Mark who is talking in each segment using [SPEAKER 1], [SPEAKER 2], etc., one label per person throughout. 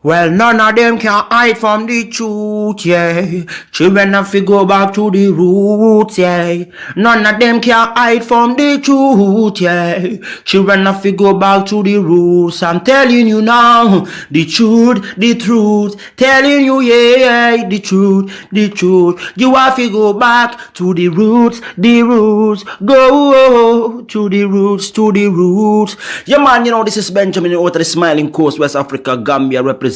[SPEAKER 1] Well, none of them can hide from the truth, yeah. Children have to go back to the roots, yeah. None of them can hide from the truth, yeah. Children have to go back to the roots. I'm telling you now, the truth, the truth. Telling you, yeah, the truth, the truth. You have to go back to the roots, the roots. Go to the roots, to the roots. Yeah, man, this is Benjamin out of the Smiling Coast, West Africa, Gambia, representing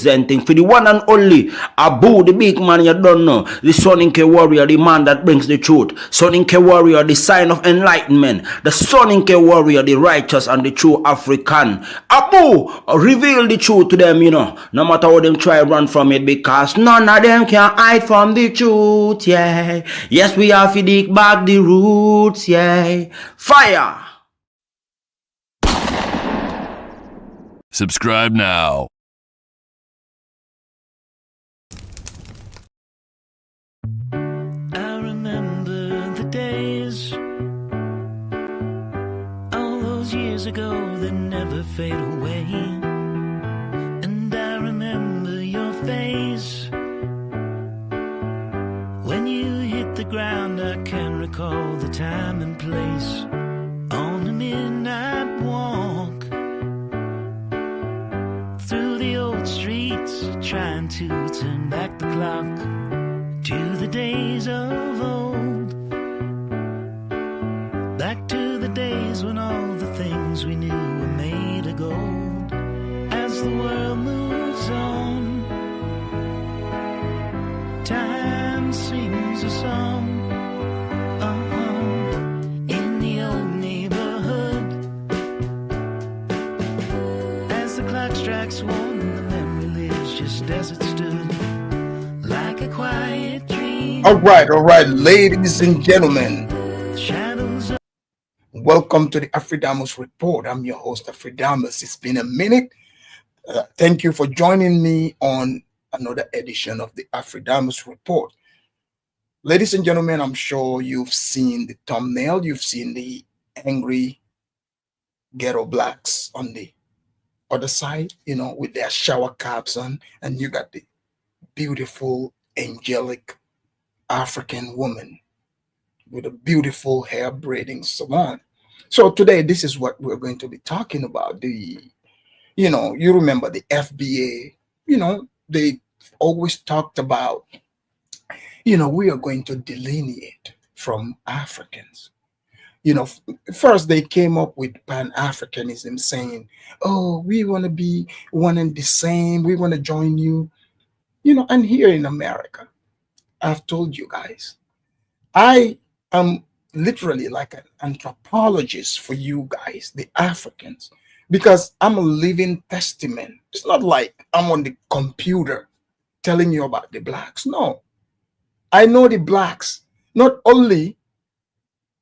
[SPEAKER 1] for the one and only Abu, the big man you don't know, the Soninke warrior, the man that brings the truth, Soninke warrior, the sign of enlightenment, the Soninke warrior, the righteous and the true African. Abu, reveal the truth to them, no matter how them try run from it, because none of them can hide from the truth, yeah. Yes, we have to dig back the roots, yeah. Fire!
[SPEAKER 2] Subscribe now.
[SPEAKER 3] I remember the days, all those years ago that never fade away. And I remember your face when you hit the ground. I can recall the time and place on the midnight walk through the old streets, trying to turn back the clock to the days of old, back to the days when all the things we knew were made of gold. As the world moves on, time sings a song. In the old neighborhood, as the clock strikes one, the memory lives just as it stood, like a quiet dream.
[SPEAKER 4] All right, ladies and gentlemen.
[SPEAKER 3] Shadows.
[SPEAKER 4] Welcome to the Afridamus Report. I'm your host, Afridamus. It's been a minute. Thank you for joining me on another edition of the Afridamus Report. Ladies and gentlemen, I'm sure you've seen the thumbnail. You've seen the angry ghetto blacks on the other side, with their shower caps on, and you got the beautiful, angelic African woman with a beautiful hair braiding salon. So today, this is what we're going to be talking about. You remember the FBA, they always talked about, we are going to delineate from Africans. First they came up with Pan-Africanism, saying, oh, we want to be one and the same. We want to join you, and here in America, I've told you guys, I am literally like an anthropologist for you guys, the Africans, because I'm a living testament. It's not like I'm on the computer telling you about the blacks. No, I know the blacks, not only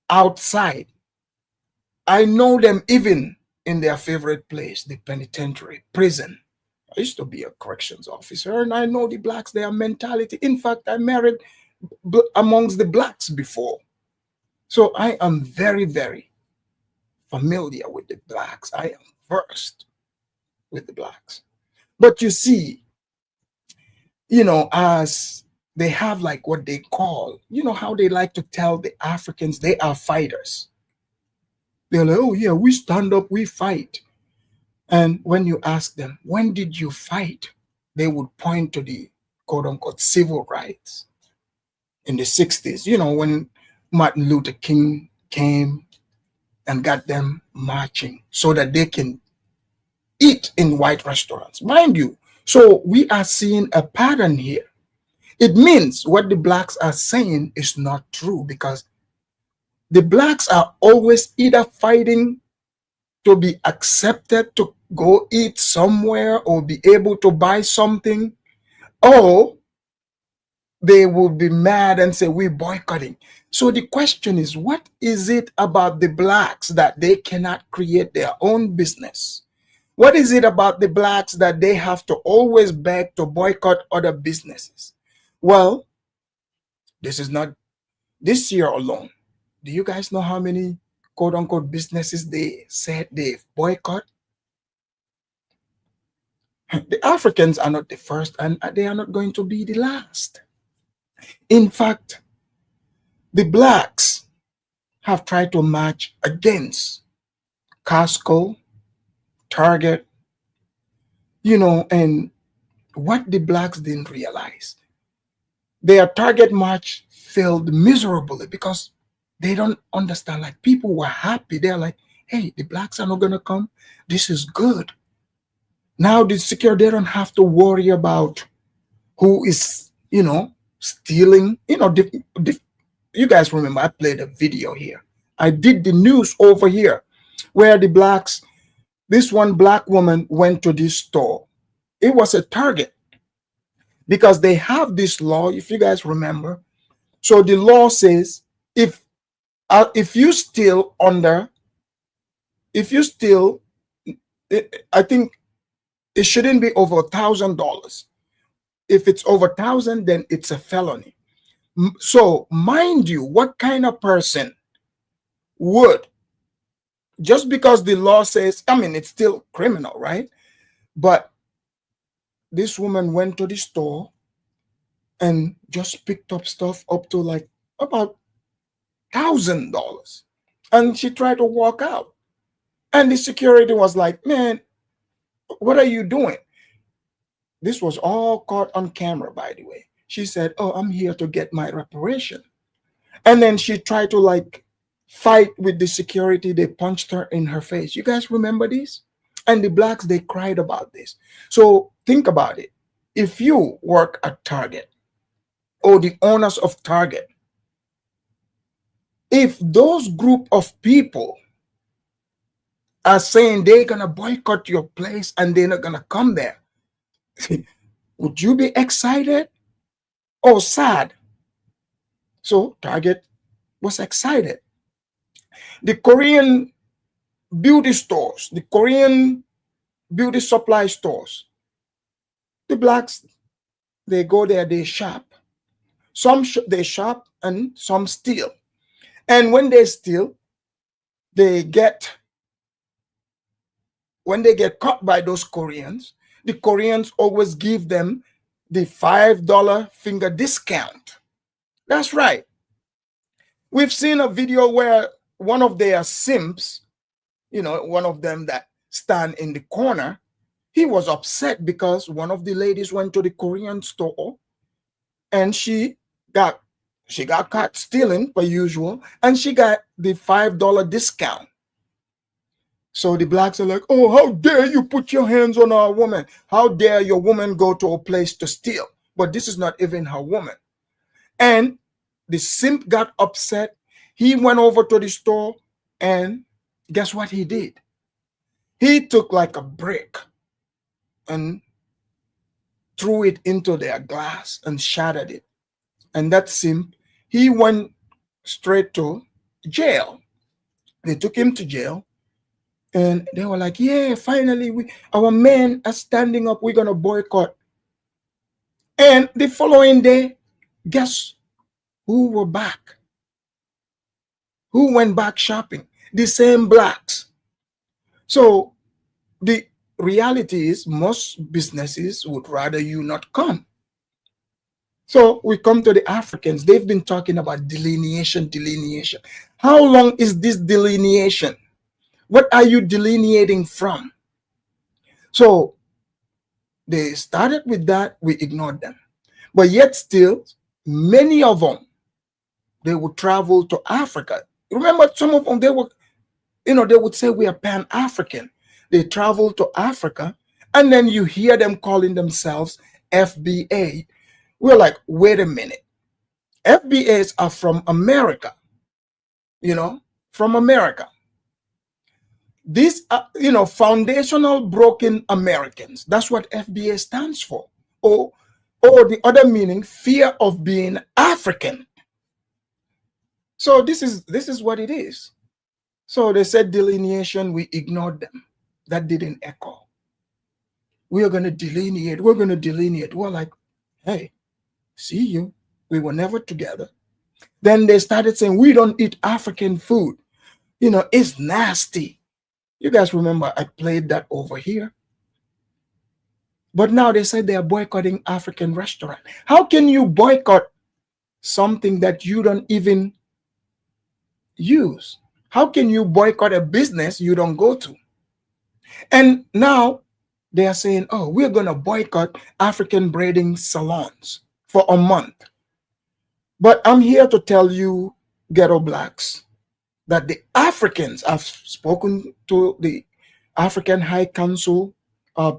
[SPEAKER 4] outside, I know them even in their favorite place, the penitentiary, prison. I used to be a corrections officer, and I know the blacks, their mentality. In fact, I married amongst the blacks before. So I am very, very familiar with the blacks. I am versed with the blacks. But you see, as they have like what they call, how they like to tell the Africans they are fighters. They're like, oh yeah, we stand up, we fight. And when you ask them, when did you fight? They would point to the quote unquote civil rights in the 60s, when Martin Luther King came and got them marching so that they can eat in white restaurants. Mind you, so we are seeing a pattern here. It means what the blacks are saying is not true, because the blacks are always either fighting to be accepted to go eat somewhere or be able to buy something, or they will be mad and say, we're boycotting. So the question is, what is it about the blacks that they cannot create their own business? What is it about the blacks that they have to always beg to boycott other businesses? Well, this is not this year alone. Do you guys know how many quote unquote businesses they said they've boycott? The Africans are not the first, and they are not going to be the last. In fact, the blacks have tried to march against Costco, Target, and what the blacks didn't realize, their Target march failed miserably because they don't understand. Like, people were happy. They're like, hey, the blacks are not going to come. This is good. Now the security, they don't have to worry about who is, stealing. You guys remember I played a video here. I did the news over here where the blacks, this one black woman went to this store. It was a Target because they have this law, if you guys remember. So the law says if you steal I think it shouldn't be over $1,000. If it's over 1,000, then it's a felony. So mind you, what kind of person would, just because the law says, it's still criminal, right? But this woman went to the store and just picked up stuff up to like about $1,000. And she tried to walk out. And the security was like, man, what are you doing? This was all caught on camera, by the way. She said, oh, I'm here to get my reparation. And then she tried to like fight with the security. They punched her in her face. You guys remember this? And the blacks, they cried about this. So think about it. If you work at Target or the owners of Target, if those group of people are saying they're going to boycott your place and they're not going to come there, would you be excited or sad? So Target was excited. The Korean beauty stores, the Korean beauty supply stores, the blacks, they go there, they shop. Some they shop and some steal. And when they steal, when they get caught by those Koreans, the Koreans always give them the $5 finger discount. That's right. We've seen a video where one of their simps, one of them that stand in the corner, he was upset because one of the ladies went to the Korean store and she got caught stealing per usual, and she got the $5 discount. So the blacks are like, oh, how dare you put your hands on our woman? How dare your woman go to a place to steal? But this is not even her woman. And the simp got upset. He went over to the store, and guess what he did? He took like a brick and threw it into their glass and shattered it. And that simp, he went straight to jail. They took him to jail. And they were like, yeah, finally, our men are standing up. We're going to boycott. And the following day, guess who were back? Who went back shopping? The same blacks. So the reality is most businesses would rather you not come. So we come to the Africans. They've been talking about delineation. How long is this delineation? What are you delineating from? So they started with that. We ignored them. But yet still, many of them, they would travel to Africa. Remember, some of them, they would say we are Pan-African. They travel to Africa, and then you hear them calling themselves FBA. We're like, wait a minute. FBAs are from America, from America. These are, foundational broken Americans. That's what FBA stands for. Or the other meaning, fear of being African. So this is what it is. So they said delineation, we ignored them. That didn't echo. We are going to delineate. We're going to delineate. We're like, hey, see you. We were never together. Then they started saying, we don't eat African food. It's nasty. You guys remember I played that over here. But now they say they are boycotting African restaurant. How can you boycott something that you don't even use? How can you boycott a business you don't go to? And now they are saying, oh, we're going to boycott African braiding salons for a month. But I'm here to tell you, ghetto blacks, that the Africans, I've spoken to the African High Council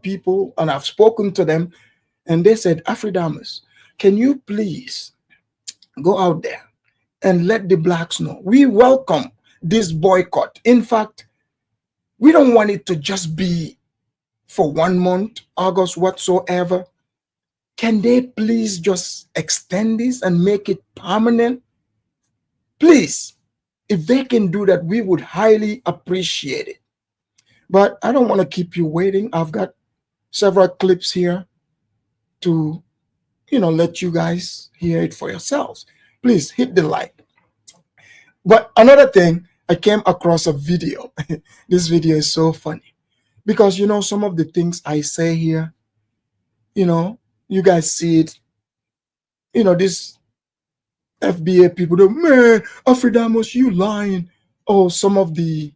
[SPEAKER 4] people, and I've spoken to them, and they said, Afridamus, can you please go out there and let the blacks know we welcome this boycott. In fact, we don't want it to just be for 1 month, August, whatsoever. Can they please just extend this and make it permanent? Please, if they can do that, we would highly appreciate it. But I don't want to keep you waiting. I've got several clips here to, let you guys hear it for yourselves. Please hit the like. But another thing, I came across a video. This video is so funny because, some of the things I say here, you guys see it, this FBA people, man, Afridamus, you lying. Oh, some of the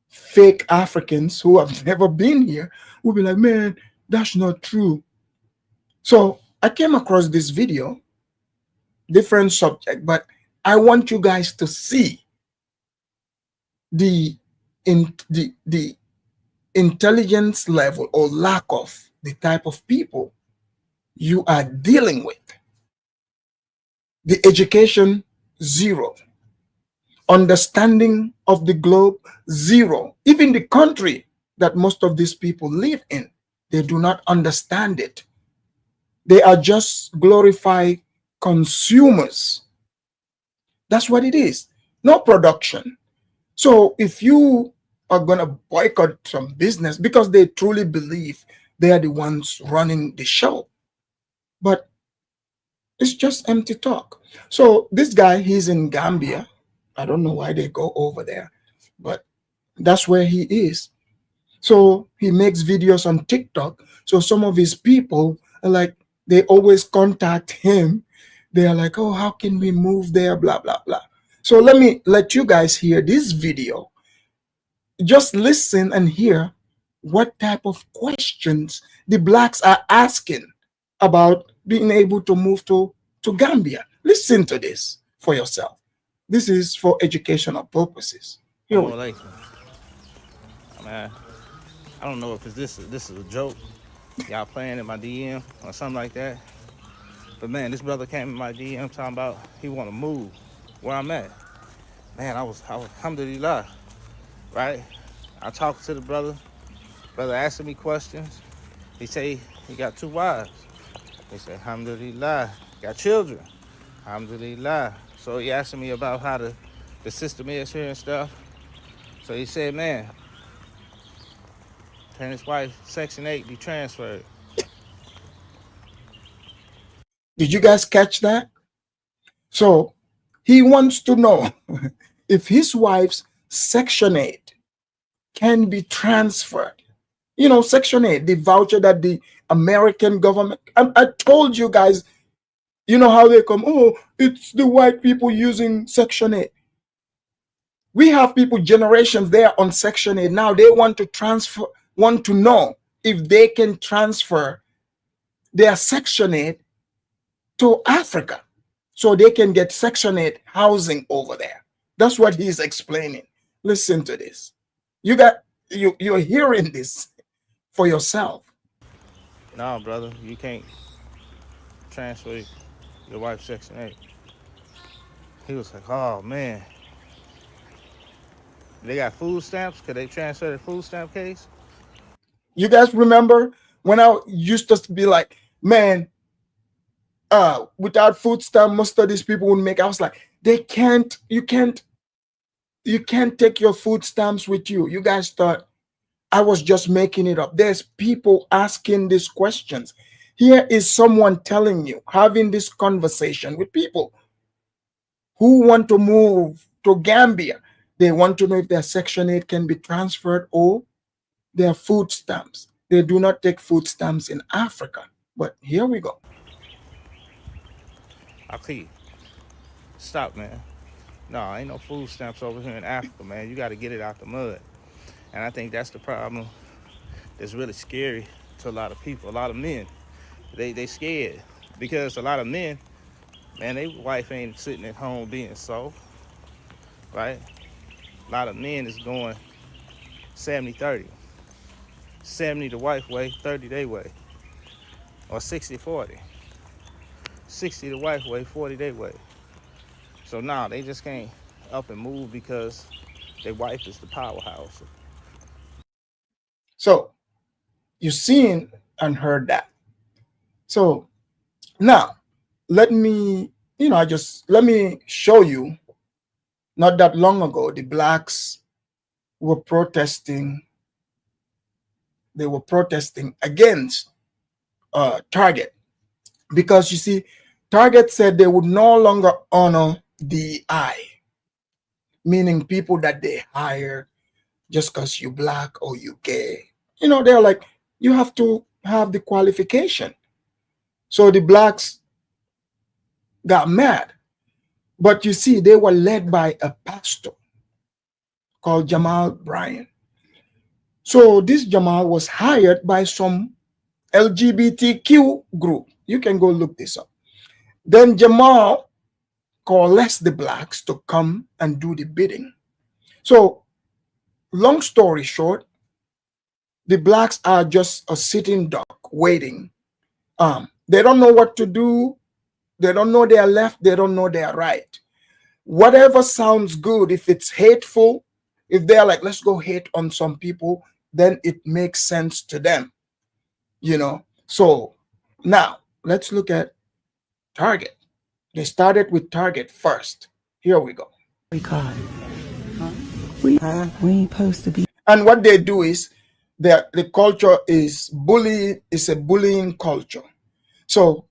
[SPEAKER 4] fake Africans who have never been here will be like, man, that's not true. So I came across this video, different subject, but I want you guys to see the intelligence level or lack of the type of people you are dealing with. The education, zero. Understanding of the globe, zero. Even the country that most of these people live in, they do not understand it. They are just glorified consumers. That's what it is. No production. So if you are going to boycott some business because they truly believe they are the ones running the show, but it's just empty talk. So this guy, he's in Gambia. I don't know why they go over there, but that's where he is. So he makes videos on TikTok. So some of his people are like, they always contact him. They are like, oh, how can we move there? Blah, blah, blah. So let me let you guys hear this video. Just listen and hear what type of questions the blacks are asking about being able to move to Gambia. Listen to this for yourself. This is for educational purposes. Here we go.
[SPEAKER 2] I mean, I don't know if this is a joke, y'all playing in my DM or something like that. But man, this brother came in my DM talking about he want to move where I'm at. Man, I was alhamdulillah, right? I talked to the brother asking me questions. He say he got 2 wives. He said, alhamdulillah, got children, alhamdulillah. So he asking me about how the system is here and stuff. So he said, man, can his wife Section 8 be transferred?
[SPEAKER 4] Did you guys catch that? So he wants to know if his wife's Section 8 can be transferred. Section 8, the voucher that the American government, I told you guys, how they come, oh, it's the white people using Section 8. We have people generations there on Section 8. Now they want to know if they can transfer their Section 8 to Africa so they can get Section 8 housing over there. That's what he's explaining. Listen to this. You're hearing this for yourself.
[SPEAKER 2] No, brother, you can't transfer your wife's Section 8. He was like, oh man. They got food stamps? Could they transfer the food stamp case?
[SPEAKER 4] You guys remember when I used to be like, man, without food stamp, most of these people would make. I was like, you can't take your food stamps with you. You guys thought I was just making it up. There's people asking these questions. Here is someone telling you, having this conversation with people who want to move to Gambia. They want to know if their Section 8 can be transferred or their food stamps. they do not take food stamps in Africa. But here we go.
[SPEAKER 2] Aka, stop, man. No, ain't no food stamps over here in Africa, man. You got to get it out the mud. And I think that's the problem that's really scary to a lot of people, a lot of men. They scared because a lot of men, man, their wife ain't sitting at home being soft, right? A lot of men is going 70-30. 70 the wife way, 30 they way. Or 60-40. 60 the wife way, 40 they way. So now they just can't up and move because their wife is the powerhouse.
[SPEAKER 4] So you've seen and heard that. So now let me, let me show you. Not that long ago, the blacks were protesting. They were protesting against Target, because you see, Target said they would no longer honor DI, meaning people that they hire just because you black or you gay. They're like, you have to have the qualification. So the blacks got mad. But you see, they were led by a pastor called Jamal Bryan. So this Jamal was hired by some LGBTQ group. You can go look this up. Then Jamal coalesced the blacks to come and do the bidding. So long story short, the blacks are just a sitting duck waiting. They don't know what to do. They don't know their left. They don't know their right. Whatever sounds good, if it's hateful, if they're like, let's go hate on some people, then it makes sense to them. So now let's look at Target. They started with Target first. Here we go.
[SPEAKER 5] Boycott. We ain't supposed to be.
[SPEAKER 4] And what they do is the culture is bullying. It's a bullying culture. So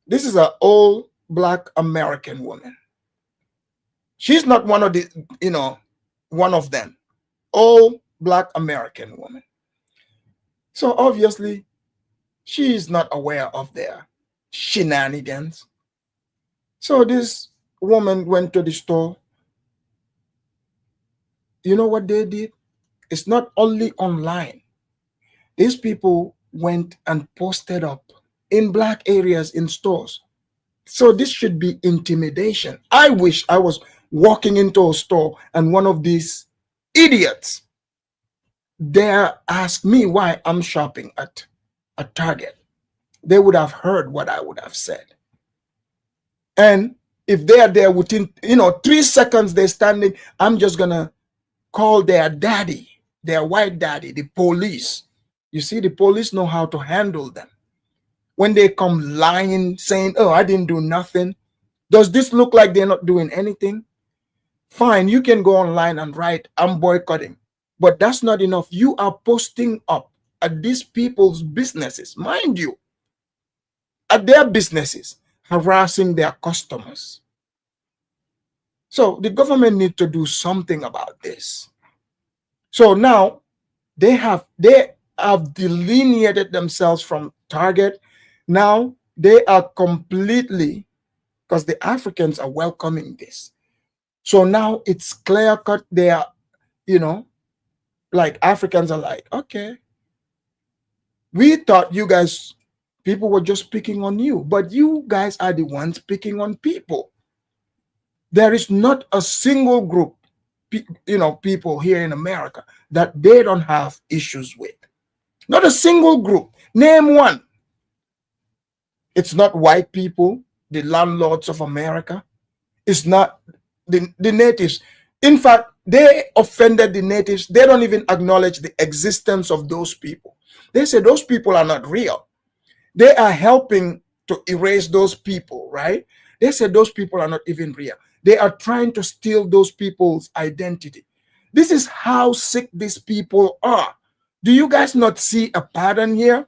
[SPEAKER 4] this is an old black American woman. She's not one of the, one of them. Old black American woman. So obviously, she is not aware of their shenanigans. So this woman went to the store. You know what they did? It's not only online. These people went and posted up in black areas in stores. So this should be intimidation. I wish I was walking into a store and one of these idiots dare ask me why I'm shopping at a Target. They would have heard what I would have said. And if they are there within 3 seconds they're standing, I'm just gonna call their daddy, their white daddy, the police. You see, the police know how to handle them. When they come lying, saying, oh, I didn't do nothing. Does this look like they're not doing anything? Fine, you can go online and write, I'm boycotting. But that's not enough. You are posting up at these people's businesses, mind you, at their businesses, harassing their customers. So the government needs to do something about this. So now they have delineated themselves from Target. Now they are completely, because the Africans are welcoming this. So now it's clear cut. They are, like Africans are like, okay, we thought you guys, people were just picking on you, but you guys are the ones picking on people. There is not a single group, people here in America that they don't have issues with. Not a single group. Name one. It's not white people, the landlords of America. It's not the natives. In fact, they offended the natives. They don't even acknowledge the existence of those people. They say those people are not real. They are helping to erase those people, right? They say those people are not even real. They are trying to steal those people's identity. This is how sick these people are. Do you guys not see a pattern here?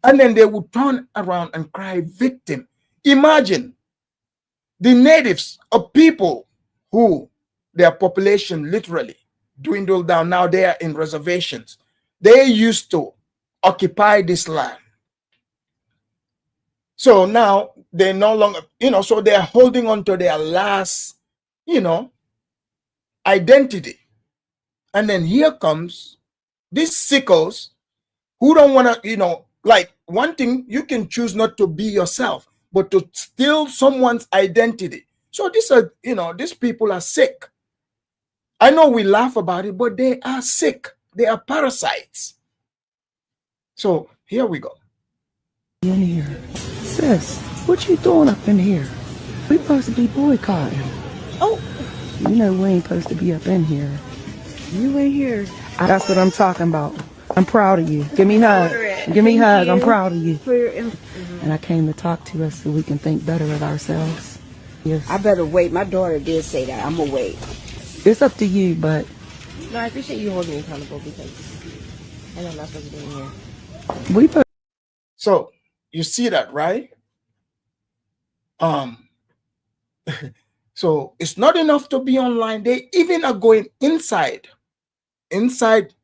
[SPEAKER 4] And then they would turn around and cry victim. Imagine the natives of people who their population literally dwindled down. Now they are in reservations. They used to occupy this land. So now they're no longer, so they're holding on to their last, identity. And then here comes these sickos who don't want to, like, one thing, you can choose not to be yourself, but to steal someone's identity. So these people are sick. I know we laugh about it, but they are sick. They are parasites. So here we go.
[SPEAKER 5] In here. Sis, what you doing up in here? We supposed to be boycotting. Oh. You know we ain't supposed to be up in here. You ain't here. That's what I'm talking about. I'm proud of you. Give me a hug. Give me a hug. I'm proud of you. And I came to talk to us so we can think better of ourselves. Yes.
[SPEAKER 6] I better wait. My daughter did say that. I'm going to wait.
[SPEAKER 5] It's up to you, but...
[SPEAKER 6] No, I appreciate you holding me accountable because I know I'm not supposed to be in here.
[SPEAKER 4] So, you see that, right? So, it's not enough to be online. They even are going inside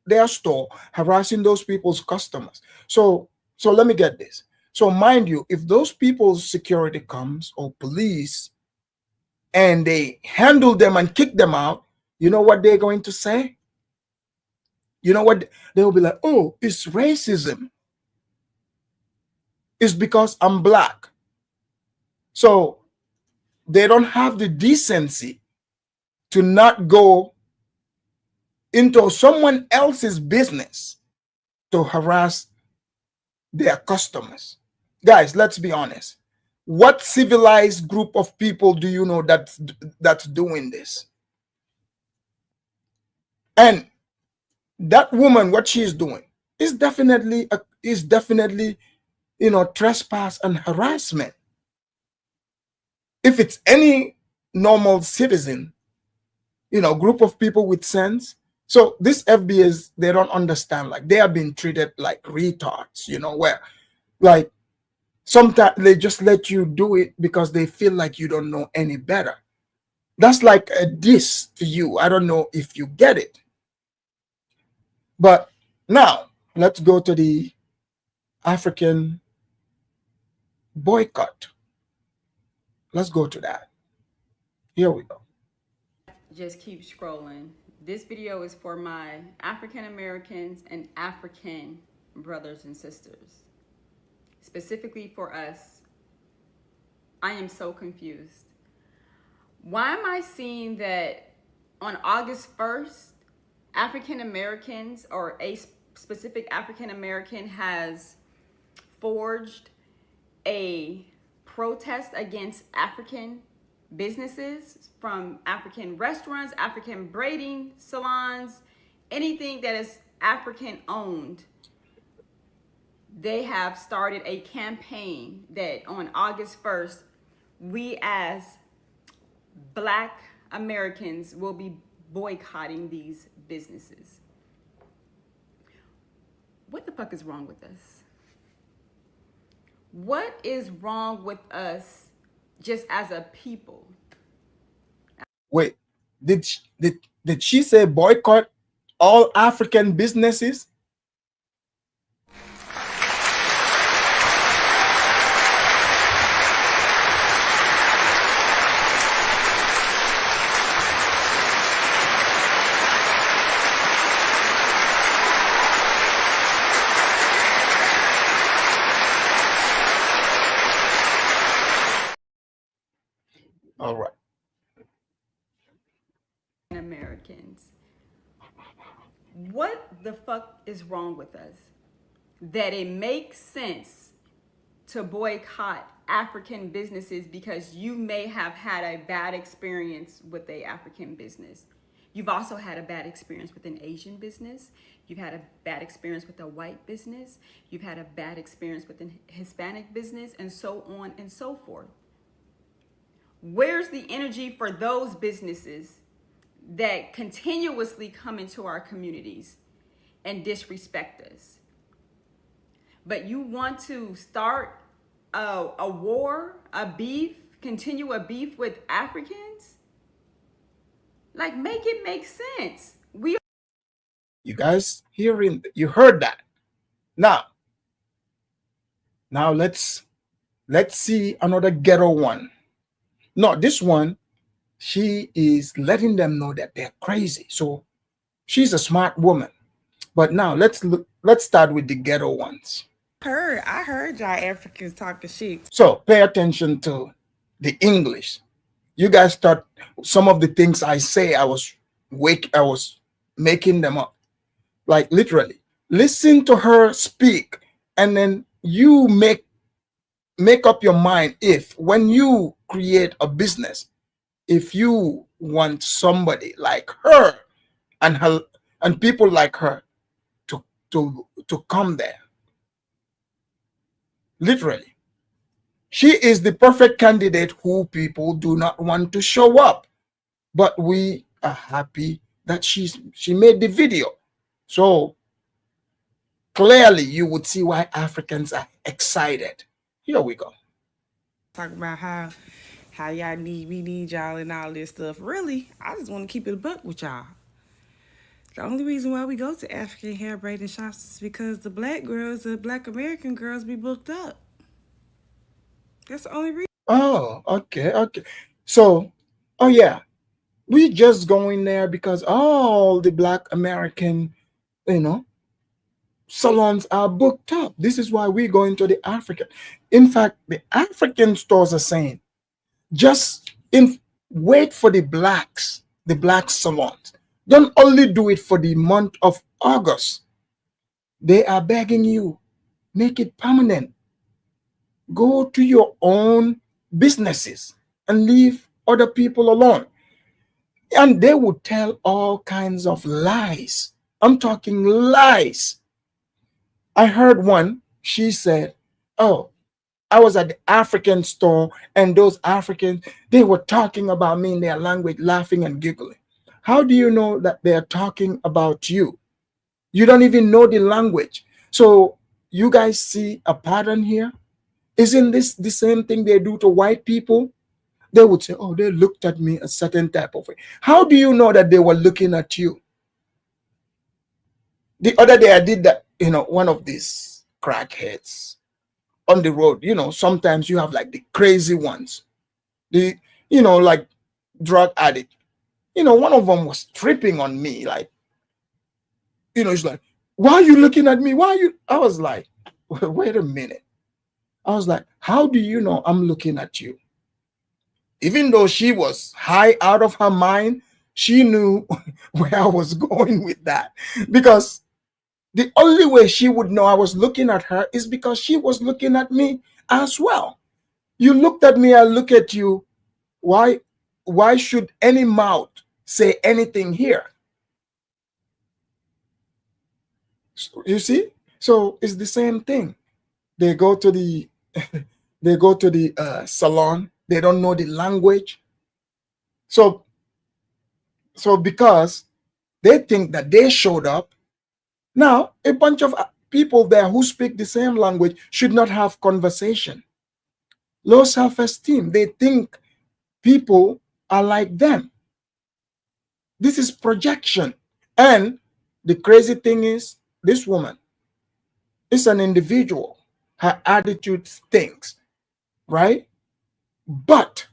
[SPEAKER 4] their store, harassing those people's customers. So let me get this. So mind you, if those people's security comes or police and they handle them and kick them out, you know what they're going to say? You know what? They'll be like, oh, it's racism. It's because I'm black. So they don't have the decency to not go into someone else's business to harass their customers. Guys, let's be honest. What civilized group of people do you know that's doing this? And that woman, what she is doing is definitely trespass and harassment. If it's any normal citizen, group of people with sense. So these FBAs, they don't understand, like they are being treated like retards, where like sometimes they just let you do it because they feel like you don't know any better. That's like a diss to you. I don't know if you get it. But now let's go to the African boycott. Let's go to that. Here we go.
[SPEAKER 7] Just keep scrolling. This video is for my African Americans and African brothers and sisters. Specifically for us, I am so confused. Why am I seeing that on August 1st, African Americans or a specific African American has forged a protest against African businesses, from African restaurants, African braiding salons, anything that is African owned? They have started a campaign that on August 1st, we as Black Americans will be boycotting these businesses. What the fuck is wrong with us? What is wrong with us just as a people?
[SPEAKER 4] Wait, did she say boycott all African businesses? All right.
[SPEAKER 7] Americans. What the fuck is wrong with us that it makes sense to boycott African businesses because you may have had a bad experience with a African business? You've also had a bad experience with an Asian business. You've had a bad experience with a white business. You've had a bad experience with a Hispanic business, and so on and so forth. Where's the energy for those businesses that continuously come into our communities and disrespect us? But you want to start a war, a beef, continue a beef with Africans? Like, make it make sense. We
[SPEAKER 4] You guys you heard that. Now let's see another ghetto one. No, this one, she is letting them know that they're crazy. So she's a smart woman. But now let's start with the ghetto ones.
[SPEAKER 5] I heard y'all Africans talking shit.
[SPEAKER 4] So pay attention to the English. You guys start some of the things I say. I was making them up, like literally. Listen to her speak, and then you make up your mind. If when you create a business, if you want somebody like her and people like her to come there, literally, she is the perfect candidate who people do not want to show up, but we are happy that she made the video. So clearly you would see why Africans are excited. Here we go.
[SPEAKER 5] Talk about how y'all we need y'all and all this stuff. Really, I just want to keep it a buck with y'all. The only reason why we go to African hair braiding shops is because the black girls, the black American girls, be booked up. That's the only reason.
[SPEAKER 4] Oh, okay. So, oh yeah, we just going there because all the black American, salons are booked up. This is why we go into the African. In fact, the African stores are saying, wait for the black salons. Don't only do it for the month of August. They are begging you, make it permanent. Go to your own businesses and leave other people alone. And they would tell all kinds of lies. I'm talking lies. I heard one, she said, oh, I was at the African store and those Africans, they were talking about me in their language, laughing and giggling. How do you know that they're talking about you? You don't even know the language. So you guys see a pattern here? Isn't this the same thing they do to white people? They would say, oh, they looked at me a certain type of way. How do you know that they were looking at you? The other day I did that, one of these crackheads on the road. Sometimes you have like the crazy ones, like drug addict. One of them was tripping on me, like, it's like, why are you looking at me? I was like, wait a minute. I was like, how do you know I'm looking at you? Even though she was high out of her mind, she knew where I was going with that. Because the only way she would know I was looking at her is because she was looking at me as well. You looked at me, I look at you. Why should any mouth say anything here? So, you see? So it's the same thing. They go to the salon. They don't know the language. So because they think that they showed up, now a bunch of people there who speak the same language should not have conversation. Low self-esteem. They think people are like them. This is projection. And the crazy thing is, this woman is an individual. Her attitude stinks, right? But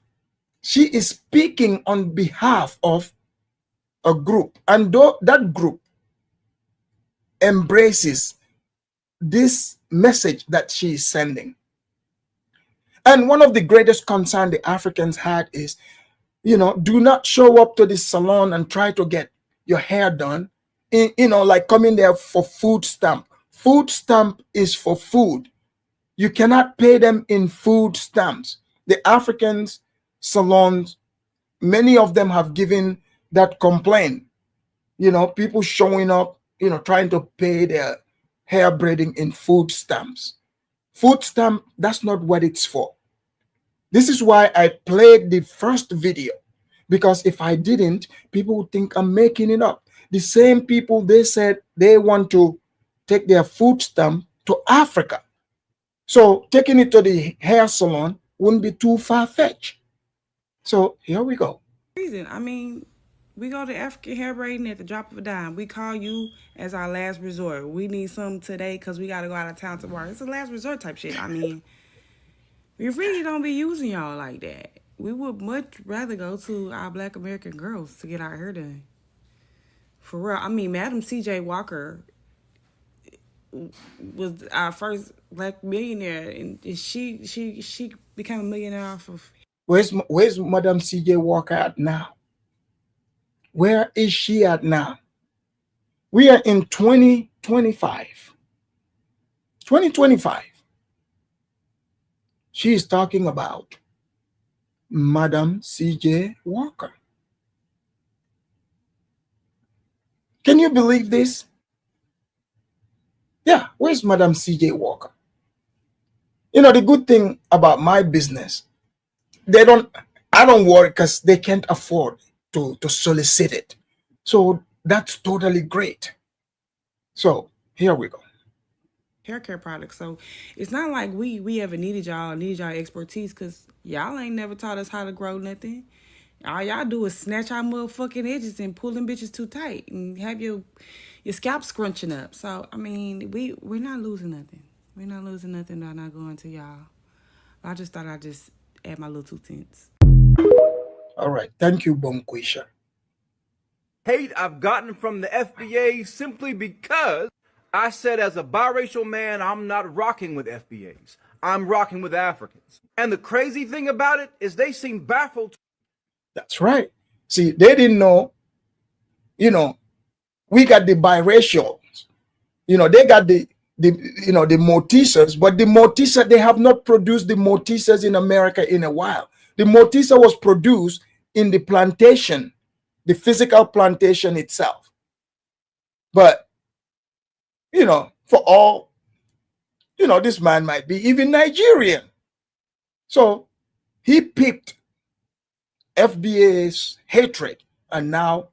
[SPEAKER 4] she is speaking on behalf of a group, and that group embraces this message that she is sending. And one of the greatest concerns the Africans had is, do not show up to the salon and try to get your hair done, like coming there for food stamp. Food stamp is for food. You cannot pay them in food stamps. The Africans salons, many of them have given that complaint. People showing up, trying to pay their hair braiding in food stamps. Food stamp, that's not what it's for. This is why I played the first video, because if I didn't, people would think I'm making it up. The same people, they said they want to take their food stamp to Africa. So taking it to the hair salon wouldn't be too far-fetched. So here we go.
[SPEAKER 5] I mean, We go to African hair braiding at the drop of a dime. We call you as our last resort. We need something today because we got to go out of town tomorrow. It's a last resort type shit. I mean, we really don't be using y'all like that. We would much rather go to our Black American girls to get our hair done. For real. I mean, Madam C.J. Walker was our first Black millionaire, and she became a millionaire off of.
[SPEAKER 4] Where's Madam C.J. Walker at now? Where is she at now? We are in 2025. 2025. She is talking about Madam C.J. Walker. Can you believe this? Yeah, where's Madam C.J. Walker? You know, the good thing about my business, I don't worry because they can't afford to solicit it. So that's totally great. So here we go.
[SPEAKER 5] Hair care products. So it's not like we ever needed y'all expertise, because y'all ain't never taught us how to grow nothing. All y'all do is snatch our motherfucking edges and pull them bitches too tight and have your scalp scrunching up. So I mean, we're not losing nothing. We're not losing nothing by not going to y'all. I just thought I'd just add my little 2 cents.
[SPEAKER 4] All right. Thank you, Bonquisha.
[SPEAKER 8] Hate I've gotten from the FBA simply because I said as a biracial man, I'm not rocking with FBAs. I'm rocking with Africans. And the crazy thing about it is they seem baffled.
[SPEAKER 4] That's right. See, they didn't know, you know, we got the biracials. You know, they got the Mortisas, but the Mortisa, they have not produced the Mortisas in America in a while. The Mortisa was produced in the plantation, the physical plantation itself. But, you know, for all, you know, this man might be even Nigerian. So he picked FBA's hatred, and now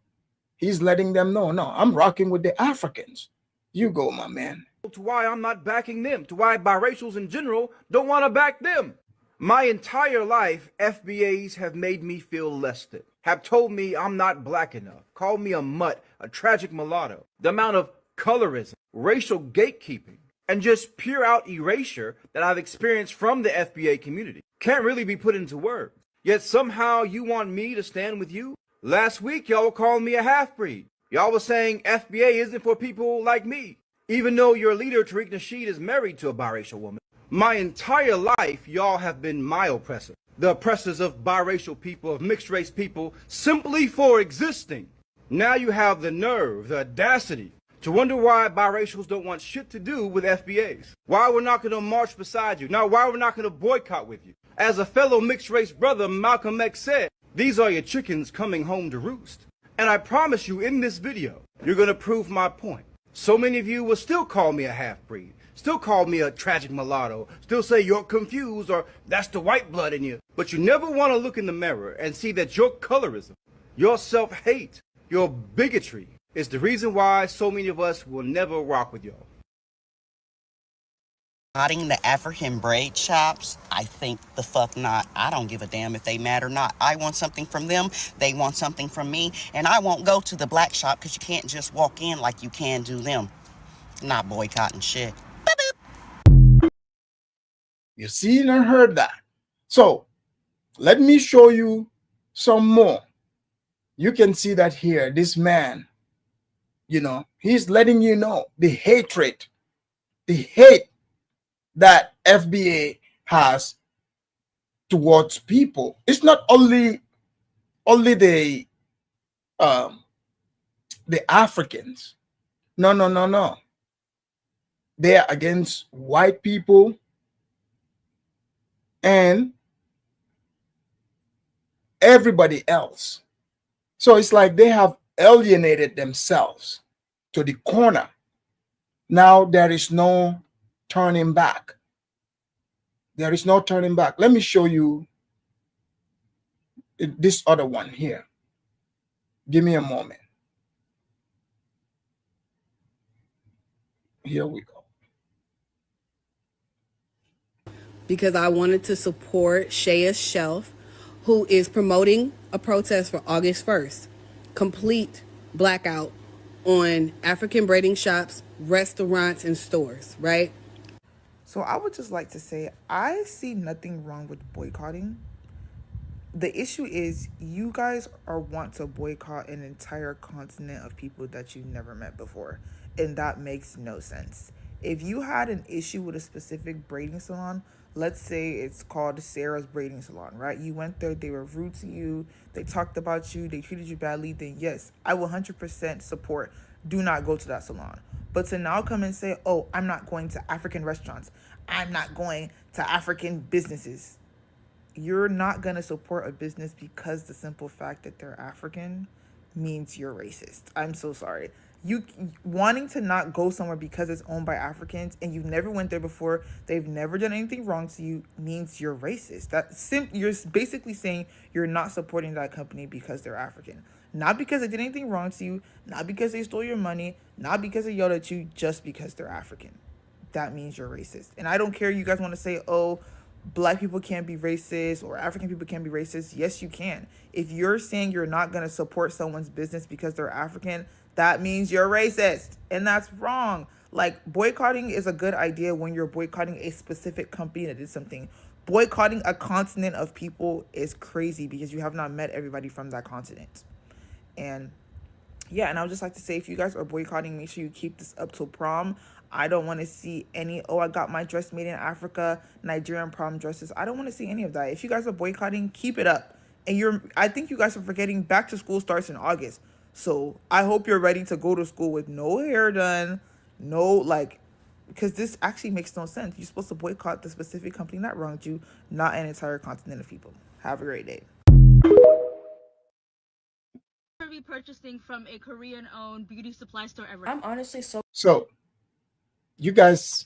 [SPEAKER 4] he's letting them know, no, I'm rocking with the Africans. You go, my man.
[SPEAKER 8] To why I'm not backing them, to why biracials in general don't want to back them. My entire life, FBAs have made me feel less than, have told me I'm not black enough, called me a mutt, a tragic mulatto. The amount of colorism, racial gatekeeping, and just pure out erasure that I've experienced from the FBA community can't really be put into words. Yet somehow you want me to stand with you? Last week, y'all were calling me a half-breed. Y'all were saying FBA isn't for people like me, even though your leader, Tariq Nasheed, is married to a biracial woman. My entire life, y'all have been my oppressor. The oppressors of biracial people, of mixed-race people, simply for existing. Now you have the nerve, the audacity, to wonder why biracials don't want shit to do with FBAs. Why we're not going to march beside you. Now, why we're not going to boycott with you. As a fellow mixed-race brother, Malcolm X said, these are your chickens coming home to roost. And I promise you, in this video, you're going to prove my point. So many of you will still call me a half-breed, still call me a tragic mulatto, still say you're confused or that's the white blood in you. But you never want to look in the mirror and see that your colorism, your self-hate, your bigotry is the reason why so many of us will never rock with y'all.
[SPEAKER 9] Promoting the African braid shops? I think the fuck not. I don't give a damn if they mad or not. I want something from them, they want something from me, and I won't go to the black shop because you can't just walk in like you can do them. Not boycotting shit. Boop, boop.
[SPEAKER 4] You seen and heard that. So let me show you some more. You can see that here, this man, you know, he's letting you know the hatred, the hate that FBA has towards people. It's not only the Africans. No. They are against white people and everybody else. So it's like they have alienated themselves to the corner. Now there is no turning back. There is no turning back. Let me show you this other one here. Give me a moment. Here we go.
[SPEAKER 10] Because I wanted to support Shaya Shelf, who is promoting a protest for August 1st. complete blackout on African braiding shops, restaurants, and stores, right?
[SPEAKER 11] So I would just like to say I see nothing wrong with boycotting. The issue is you guys want to boycott an entire continent of people that you've never met before, and that makes no sense. If you had an issue with a specific braiding salon, let's say it's called Sarah's Braiding Salon, right? You went there, they were rude to you, they talked about you, they treated you badly, then yes, I will 100% support, do not go to that salon. But to now come and say, oh, I'm not going to African restaurants, I'm not going to African businesses, you're not going to support a business because the simple fact that they're African means you're racist. I'm so sorry. You wanting to not go somewhere because it's owned by Africans and you've never went there before, they've never done anything wrong to you, means you're racist. You're basically saying you're not supporting that company because they're African. Not because they did anything wrong to you, not because they stole your money, not because they yelled at you, just because they're African. That means you're racist. And I don't care, you guys want to say, oh, Black people can't be racist or African people can't be racist. Yes, you can. If you're saying you're not going to support someone's business because they're African, that means you're racist. And that's wrong. Like, boycotting is a good idea when you're boycotting a specific company that did something. Boycotting a continent of people is crazy because you have not met everybody from that continent. And yeah, and I would just like to say, if you guys are boycotting, make sure you keep this up till prom. I don't want to see any, oh, I got my dress made in Africa, Nigerian prom dresses. I don't want to see any of that. If you guys are boycotting, keep it up. And I think you guys are forgetting back to school starts in August. So I hope you're ready to go to school with no hair done, because this actually makes no sense. You're supposed to boycott the specific company that wronged you, not an entire continent of people. Have a great day.
[SPEAKER 12] Be purchasing from a Korean-owned beauty supply store ever.
[SPEAKER 6] I'm honestly
[SPEAKER 4] So, you guys,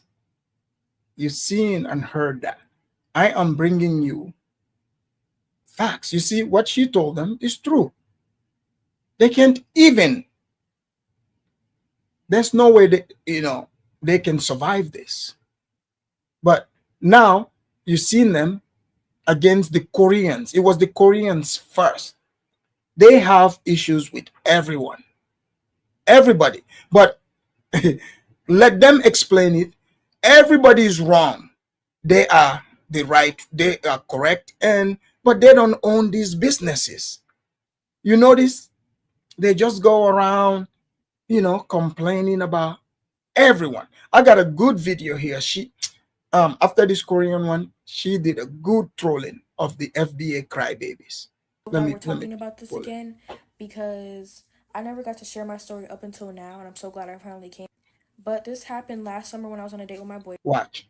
[SPEAKER 4] you've seen and heard that. I am bringing you facts. You see, what she told them is true. They can't even, there's no way they can survive this. But now you've seen them against the Koreans. It was the Koreans first. They have issues with everybody. But let them explain it. Everybody is wrong. They are the right, they are correct, but they don't own these businesses. You notice they just go around, complaining about everyone. I got a good video here. She after this Korean one, she did a good trolling of the FBA crybabies.
[SPEAKER 6] We're talking about this again because I never got to share my story up until now, and I'm so glad I finally came. But this happened last summer when I was on a date with my boy.
[SPEAKER 4] Watch.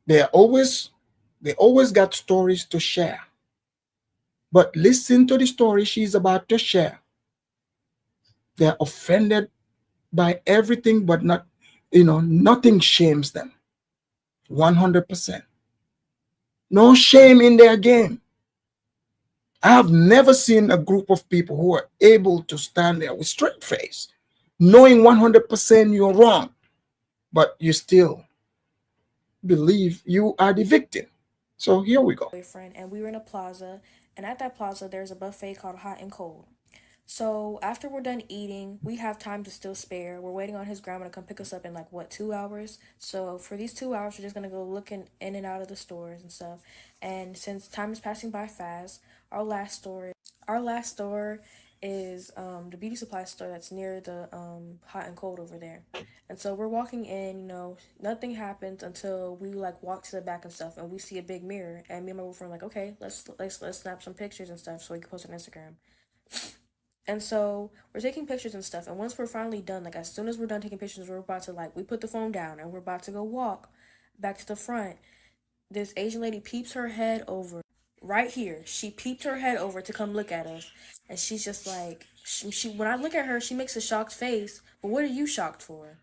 [SPEAKER 4] They always got stories to share. But listen to the story she's about to share. They're offended by everything, but nothing shames them. 100%. No shame in their game. I have never seen a group of people who are able to stand there with straight face, knowing 100% you're wrong, but you still believe you are the victim. So here we go.
[SPEAKER 6] Boyfriend, and we were in a plaza, and at that plaza there's a buffet called Hot and Cold. So after we're done eating, we have time to still spare. We're waiting on his grandma to come pick us up in 2 hours. So for these 2 hours, we're just gonna go looking in and out of the stores and stuff. And since time is passing by fast, our last store is the beauty supply store that's near the Hot and Cold over there. And so we're walking in, nothing happens until we walk to the back and stuff, and we see a big mirror. And me and my boyfriend are like, okay, let's snap some pictures and stuff so we can post on Instagram. And so we're taking pictures and stuff, and once we're finally done, as soon as we're done taking pictures, we're about to we put the phone down and we're about to go walk back to the front. This Asian lady peeps her head over right here. She peeped her head over to come look at us, and she's just when I look at her, she makes a shocked face. But what are you shocked for?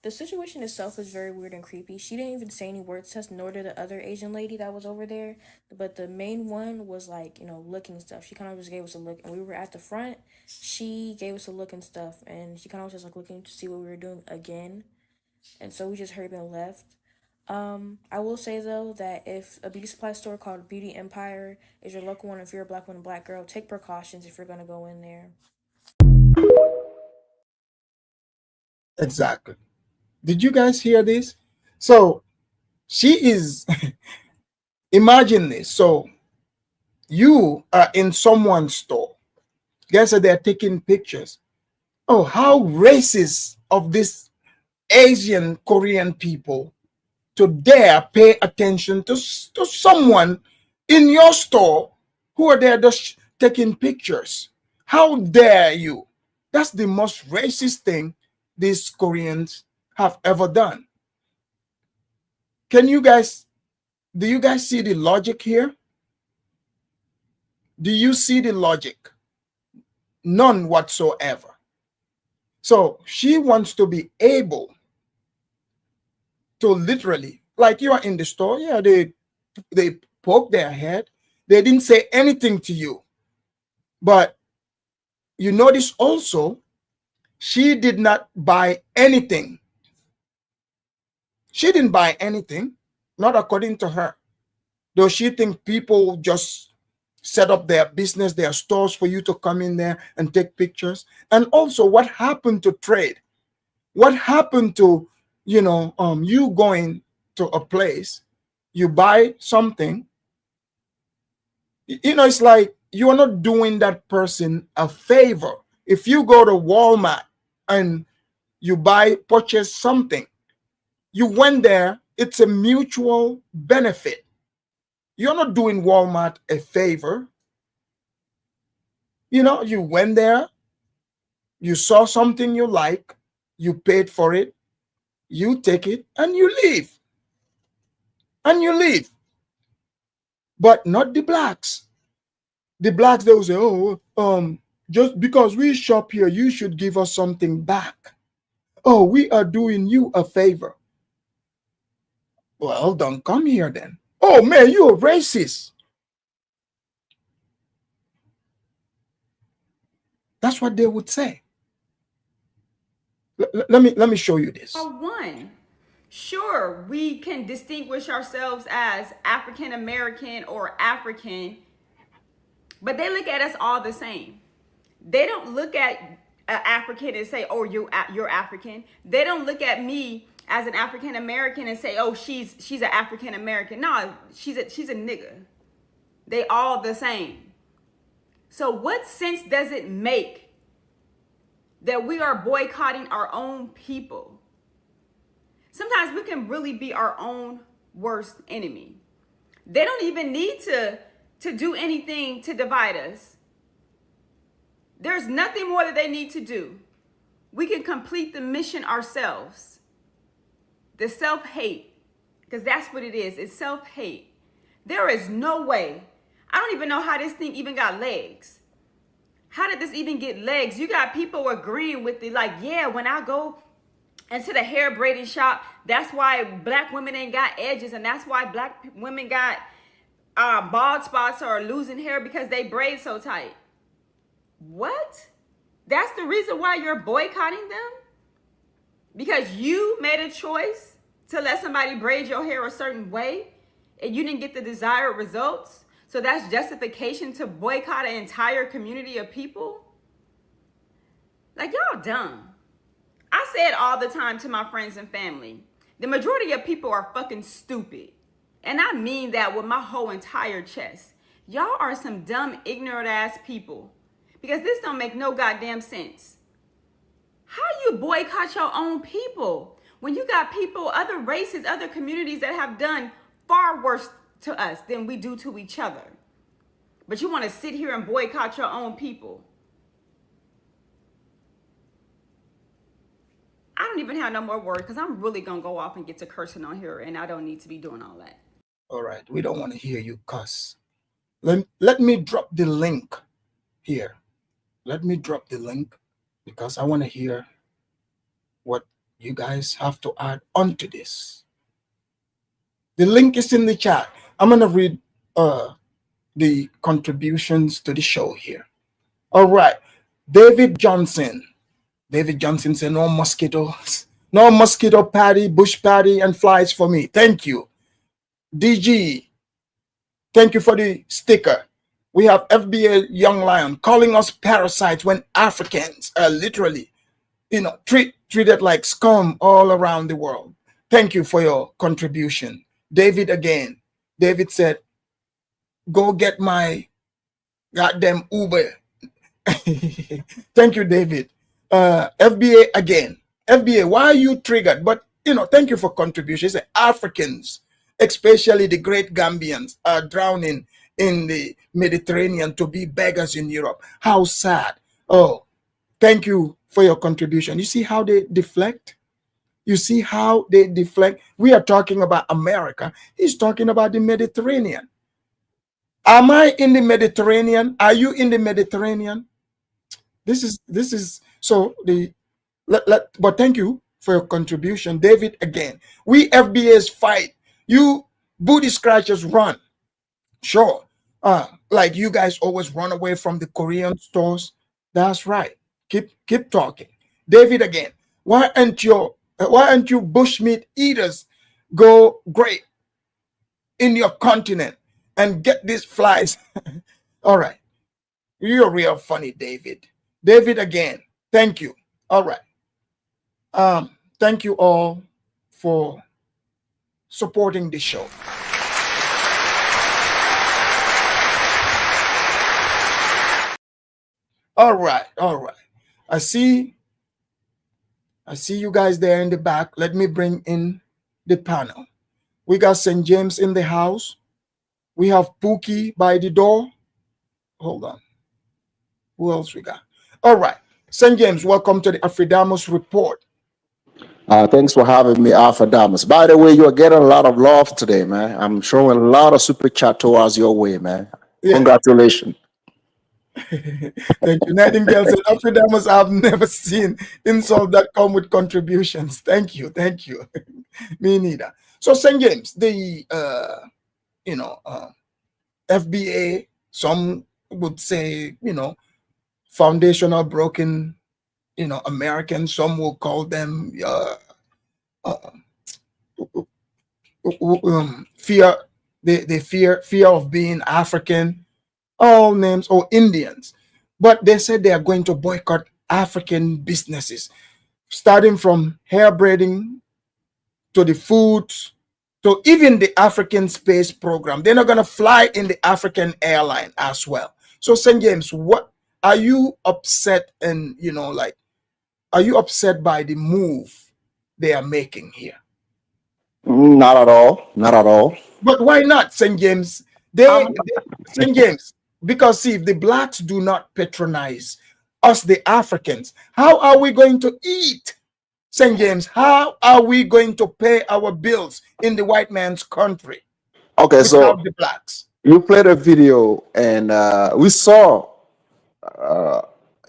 [SPEAKER 6] The situation itself is very weird and creepy. She didn't even say any words to us, nor did the other Asian lady that was over there. But the main one was looking and stuff. She kind of just gave us a look, and we were at the front. She gave us a look and stuff, and she kind of was just looking to see what we were doing again. And so we just hurried and left. I will say though that if a beauty supply store called Beauty Empire is your local one, if you're a black woman, black girl, take precautions if you're gonna go in there.
[SPEAKER 4] Exactly. Did you guys hear this? So she is, imagine this. So you are in someone's store. Guess that they're taking pictures. Oh, how racist of this Asian Korean people to dare pay attention to someone in your store who are there just taking pictures. How dare you? That's the most racist thing these Koreans have ever done. Do you guys see the logic here? Do you see the logic? None whatsoever. So she wants to be able to literally, like you are in the store, yeah, they poke their head. They didn't say anything to you. But you notice also, she did not buy anything. She didn't buy anything, not according to her. Does she think people just set up their business, their stores for you to come in there and take pictures? And also, what happened to trade? What happened to, you going to a place, you buy something, it's like you are not doing that person a favor. If you go to Walmart and you purchase something, you went there, it's a mutual benefit. You're not doing Walmart a favor. You went there, you saw something you like, you paid for it, you take it, and you leave. But not the blacks. The blacks, they will say, oh, just because we shop here, you should give us something back. Oh, we are doing you a favor. Well, don't come here then. Oh man, you're a racist. That's what they would say. Let me show you this.
[SPEAKER 7] One, sure, we can distinguish ourselves as African American or African, but they look at us all the same. They don't look at an African and say, oh, you're African. They don't look at me as an African American and say, oh, she's an African American. No, she's a nigga. They all the same. So what sense does it make that we are boycotting our own people? Sometimes we can really be our own worst enemy. They don't even need to do anything to divide us. There's nothing more that they need to do. We can complete the mission ourselves. The self-hate, because that's what it is. It's self-hate. There is no way. I don't even know how this thing even got legs. How did this even get legs? You got people agreeing with it, like, yeah, when I go into the hair braiding shop, that's why black women ain't got edges, and that's why black women got bald spots or losing hair because they braid so tight. What? That's the reason why you're boycotting them? Because you made a choice to let somebody braid your hair a certain way and you didn't get the desired results? So that's justification to boycott an entire community of people? Like, y'all dumb. I say it all the time to my friends and family. The majority of people are fucking stupid. And I mean that with my whole entire chest. Y'all are some dumb, ignorant ass people. Because this don't make no goddamn sense. How you boycott your own people when you got people, other races, other communities that have done far worse to us than we do to each other? But you want to sit here and boycott your own people. I don't even have no more words because I'm really going to go off and get to cursing on here, and I don't need to be doing all that.
[SPEAKER 4] All right, we don't want to hear you cuss. Let me drop the link here. Let me drop the link because I want to hear what you guys have to add onto this. The link is in the chat. I'm going to read the contributions to the show here. All right. David Johnson said, no mosquitoes, no mosquito patty, bush patty, and flies for me. Thank you. DG, thank you for the sticker. We have FBA Young Lion calling us parasites when Africans are literally, treated like scum all around the world. Thank you for your contribution. David again. David said, go get my goddamn Uber. Thank you, David. FBA again. FBA, why are you triggered? But, thank you for contributions. Africans, especially the great Gambians, are drowning in the Mediterranean to be beggars in Europe. How sad. Oh, thank you for your contribution. You see how they deflect? You see how they deflect? We are talking about America. He's talking about the Mediterranean. Am I in the Mediterranean? Are you in the Mediterranean? This is so but thank you for your contribution, David. Again, we FBAs fight. You booty scratchers run. Sure. Like you guys always run away from the Korean stores. That's right. Keep talking. David again. Why aren't you bushmeat eaters go great in your continent and get these flies? All right. You're real funny, David. David again. Thank you. All right. Thank you all for supporting the show. All right. I see you guys there in the back. Let me bring in the panel. We got St. James in the house. We have Pookie by the door. Hold on. Who else we got? All right. St. James, welcome to the Afridamus Report.
[SPEAKER 13] Thanks for having me, Afridamus. By the way, you're getting a lot of love today, man. I'm showing a lot of super chat towards your way, man. Yeah. Congratulations.
[SPEAKER 4] Thank you. Nightingale said, Afridamus, I've never seen insult that come with contributions. Thank you. Me neither. So, St. James, the FBA, some would say, foundational broken, Americans. Some will call them fear. They fear of being African. All names, or Indians. But they said they are going to boycott African businesses, starting from hair braiding to the foods to even the African space program. They're not going to fly in the African airline as well. So, St. James, what are you upset and, are you upset by the move they are making here?
[SPEAKER 13] Not at all.
[SPEAKER 4] But why not, St. James? St. James, because see, if the blacks do not patronize us, the Africans, how are we going to eat? St. James, how are we going to pay our bills in the white man's country?
[SPEAKER 13] Okay, so
[SPEAKER 4] the blacks.
[SPEAKER 13] You played a video and we saw a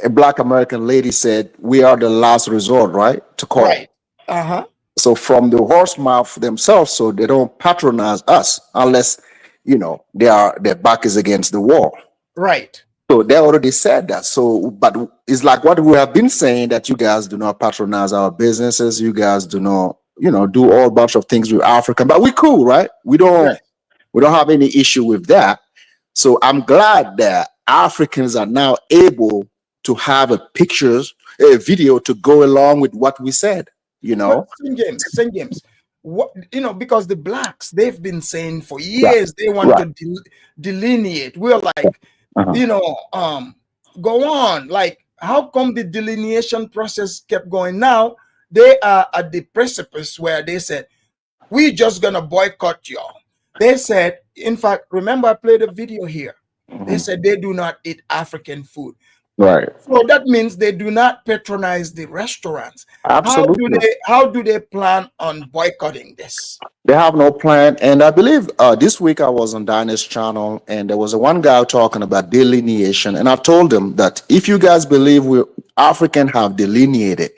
[SPEAKER 13] Black American lady said, we are the last resort, right? To call.
[SPEAKER 4] Right.
[SPEAKER 13] So from the horse mouth themselves, so they don't patronize us unless, their back is against the wall.
[SPEAKER 4] Right.
[SPEAKER 13] So they already said that. So, but it's like what we have been saying, that you guys do not patronize our businesses. You guys do not, do all bunch of things with African, but we cool, right? We don't have any issue with that. So I'm glad that Africans are now able to have a video to go along with what we said,
[SPEAKER 4] St. James, what, because the blacks, they've been saying for years, they want to delineate. We're like, go on. Like, how come the delineation process kept going? Now they are at the precipice where they said, we just gonna boycott y'all. They said, in fact, remember I played a video here. They said they do not eat African food.
[SPEAKER 13] Right.
[SPEAKER 4] So that means they do not patronize the restaurants.
[SPEAKER 13] Absolutely.
[SPEAKER 4] How do they plan on boycotting this?
[SPEAKER 13] They have no plan. And I believe this week I was on Dinah's channel and there was one guy talking about delineation. And I told him that if you guys believe we African have delineated,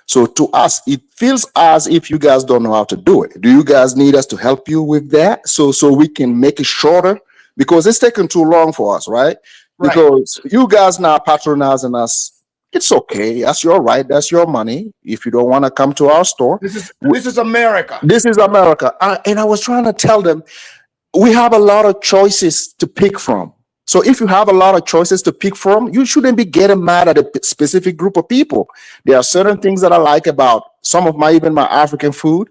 [SPEAKER 13] so to us, it feels as if you guys don't know how to do it. Do you guys need us to help you with that? So we can make it shorter? Because it's taking too long for us, right? Because you guys now patronizing us, it's okay. That's your right. That's your money. If you don't want to come to our store.
[SPEAKER 4] This is America.
[SPEAKER 13] This is America. And I was trying to tell them, we have a lot of choices to pick from. So if you have a lot of choices to pick from, you shouldn't be getting mad at a specific group of people. There are certain things that I like about some of even my African food.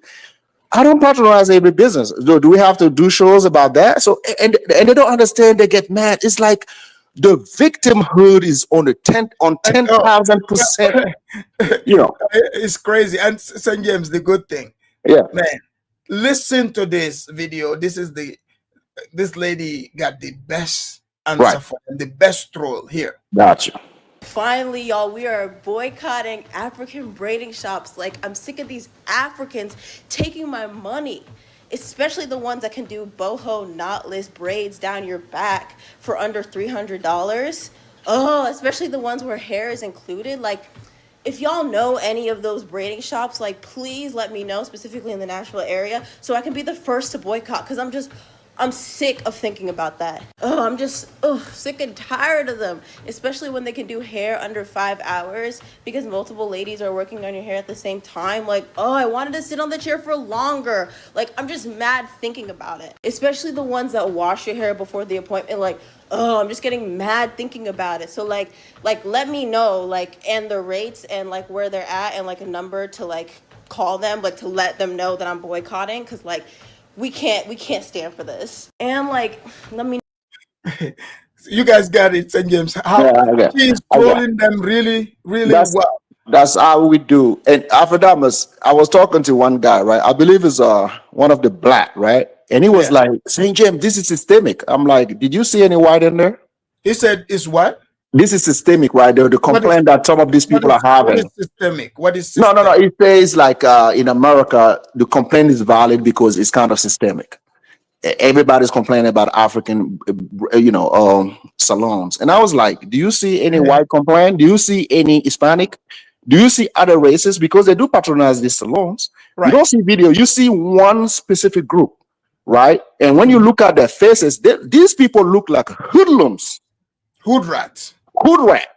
[SPEAKER 13] I don't patronize every business. Do we have to do shows about that? So and they don't understand. They get mad. It's like the victimhood is on 10,000%. You know,
[SPEAKER 4] It's crazy. And St. James, the good thing,
[SPEAKER 13] yeah,
[SPEAKER 4] man, listen to this video. This lady got the best answer
[SPEAKER 13] right.
[SPEAKER 4] for him, the best troll here.
[SPEAKER 13] Gotcha.
[SPEAKER 14] Finally, y'all, we are boycotting African braiding shops. Like, I'm sick of these Africans taking my money, especially the ones that can do boho knotless braids down your back for under $300. Oh, especially the ones where hair is included. Like, if y'all know any of those braiding shops, like, please let me know, specifically in the Nashville area, so I can be the first to boycott, because I'm sick of thinking about that. I'm just sick and tired of them, especially when they can do hair under 5 hours because multiple ladies are working on your hair at the same time. Like, I wanted to sit on the chair for longer. Like, I'm just mad thinking about it, especially the ones that wash your hair before the appointment. Like, I'm just getting mad thinking about it. So like let me know, like, and the rates and like where they're at and like a number to like call them, like to let them know that I'm boycotting, because like we can't stand for this. And like, let me
[SPEAKER 4] You guys got it, St. James. How she's trolling them really well.
[SPEAKER 13] That's how we do. And Afrodamus, I was talking to one guy, right? I believe it's one of the black, right? And he was like, St. James, this is systemic. I'm like, did you see any white in there?
[SPEAKER 4] He said, "It's what?
[SPEAKER 13] This is systemic, right? The complaint that some of these people are having.
[SPEAKER 4] What is systemic? What is systemic?
[SPEAKER 13] No. It says like in America, the complaint is valid because it's kind of systemic. Everybody's complaining about African, salons. And I was like, do you see any white complaint? Do you see any Hispanic? Do you see other races? Because they do patronize these salons. Right. You don't see video. You see one specific group, right? And when you look at their faces, these people look like hoodlums.
[SPEAKER 4] Hood rats.
[SPEAKER 13] Hood rat.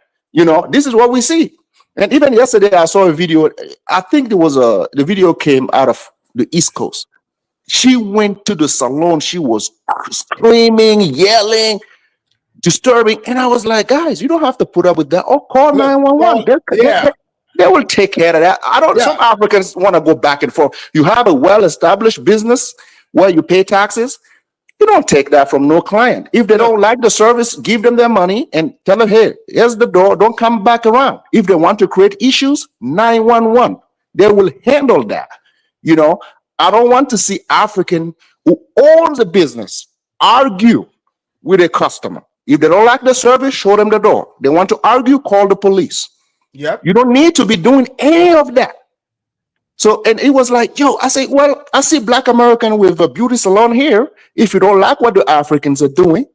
[SPEAKER 13] This is what we see. And even yesterday, I saw a video. I think the video came out of the East Coast. She went to the salon. She was screaming, yelling, disturbing. And I was like, guys, you don't have to put up with that. Or call 911. They will take care of that. Some Africans want to go back and forth. You have a well-established business where you pay taxes. You don't take that from no client. If they don't like the service, give them their money and tell them, hey, here's the door. Don't come back around. If they want to create issues, 911. They will handle that. I don't want to see African who owns a business argue with a customer. If they don't like the service, show them the door. They want to argue, call the police.
[SPEAKER 4] Yep.
[SPEAKER 13] You don't need to be doing any of that. So, and it was like, I say, well, I see Black American with a beauty salon here. If you don't like what the Africans are doing,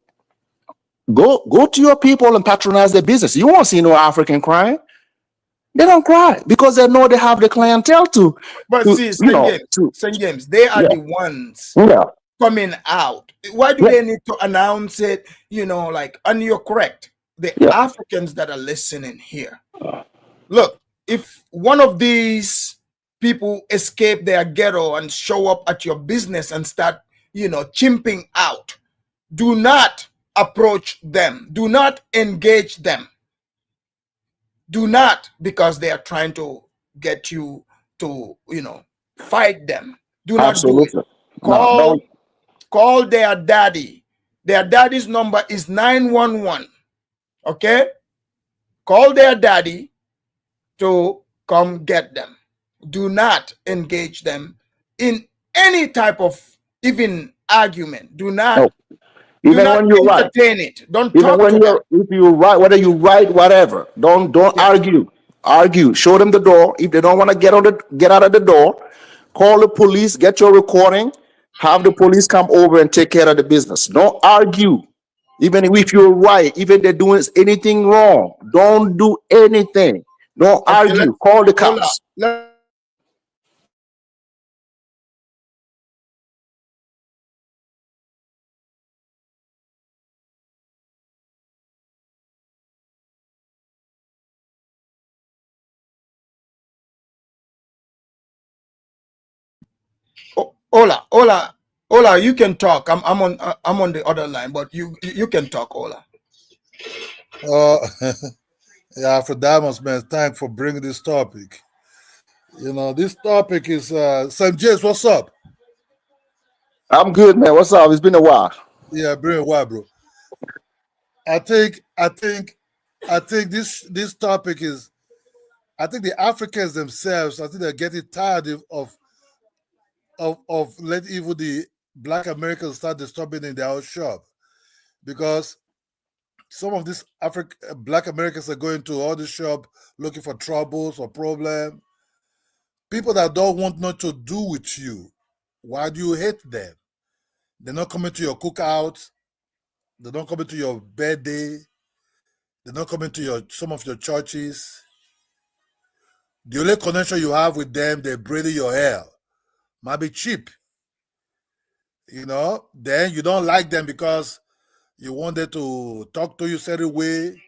[SPEAKER 13] go to your people and patronize their business. You won't see no African crying. They don't cry because they know they have the clientele to.
[SPEAKER 4] But see, St. James, they are the ones coming out. Why do they need to announce it? And you're correct. The Africans that are listening here, look, if one of these people escape their ghetto and show up at your business and start, chimping out, do not approach them. Do not engage them. Do not, because they are trying to get you to, fight them. Do not do it. Call their daddy. Their daddy's number is 911. Okay? Call their daddy to come get them. Do not engage them in any type of even argument. Do not.
[SPEAKER 13] Even when you're right,
[SPEAKER 4] entertain it. Don't
[SPEAKER 13] even
[SPEAKER 4] talk
[SPEAKER 13] when
[SPEAKER 4] to them.
[SPEAKER 13] if you're right, whether you right, whatever. Don't argue. Argue. Show them the door. If they don't want to get out of the door, call the police. Get your recording. Have the police come over and take care of the business. Don't argue. Even if you're right, even they're doing anything wrong, don't do anything. Don't argue. Call the cops.
[SPEAKER 4] Ola, you can talk. I'm on the other line, but you can talk, Ola.
[SPEAKER 15] Uh, yeah, for Diamonds, man, thanks for bringing this topic. This topic is St. James. What's up?
[SPEAKER 13] I'm good, man. What's up? It's been a while.
[SPEAKER 15] Yeah, bring it wide, bro. I think, I think, I think this topic is. I think the Africans themselves. I think they're getting tired of let even the Black Americans start disturbing in their own shop, because some of these Black Americans are going to all the shop looking for troubles or problem. People that don't want not to do with you. Why do you hate them? They're not coming to your cookout. They're not coming to your birthday. They're not coming to some of your churches. The only connection you have with them, they're braiding your hair. Might be cheap. Then you don't like them because you want them to talk to you certain way.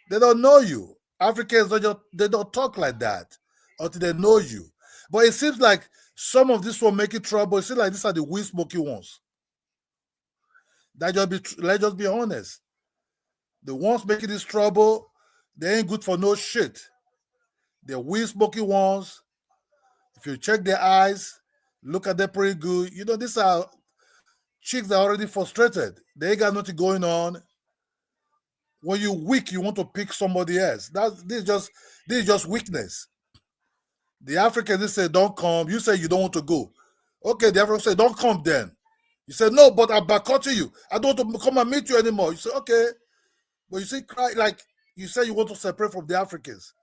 [SPEAKER 15] They don't know you. Africans they don't talk like that until they know you. But it seems like some of this one making trouble. It seems like these are the weed smoking ones. Let's just be honest. The ones making this trouble, they ain't good for no shit. They're weed smoking ones. If you check their eyes, look at them pretty good. These are chicks that are already frustrated. They ain't got nothing going on. When you're weak, you want to pick somebody else. This is just weakness. The Africans, they say, don't come. You say you don't want to go. Okay, the Africans say, don't come then. You say, no, but I'm boycotting you. I don't want to come and meet you anymore. You say, okay. But you see, like you say you want to separate from the Africans.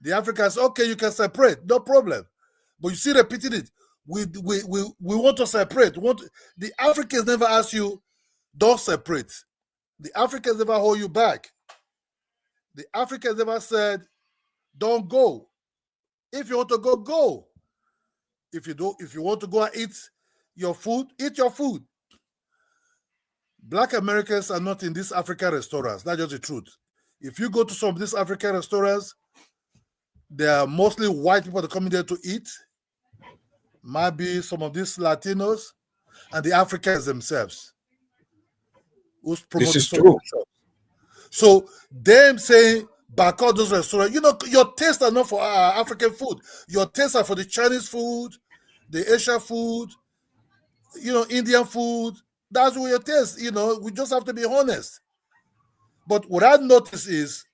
[SPEAKER 15] The Africans, okay, you can separate, no problem. But you see repeating it. We want to separate. The Africans never ask you, don't separate. The Africans never hold you back. The Africans never said, don't go. If you want to go, go. If you want to go and eat your food, eat your food. Black Americans are not in these African restaurants. That's just the truth. If you go to some of these African restaurants, they are mostly white people that come in there to eat. Might be some of these Latinos and the Africans themselves who's promoting
[SPEAKER 4] This is
[SPEAKER 15] some
[SPEAKER 4] true.
[SPEAKER 15] shops. So them saying back out those restaurants, your tastes are not for African food. Your tastes are for the Chinese food, the Asian food, Indian food. That's what your taste. We just have to be honest. But what I notice is,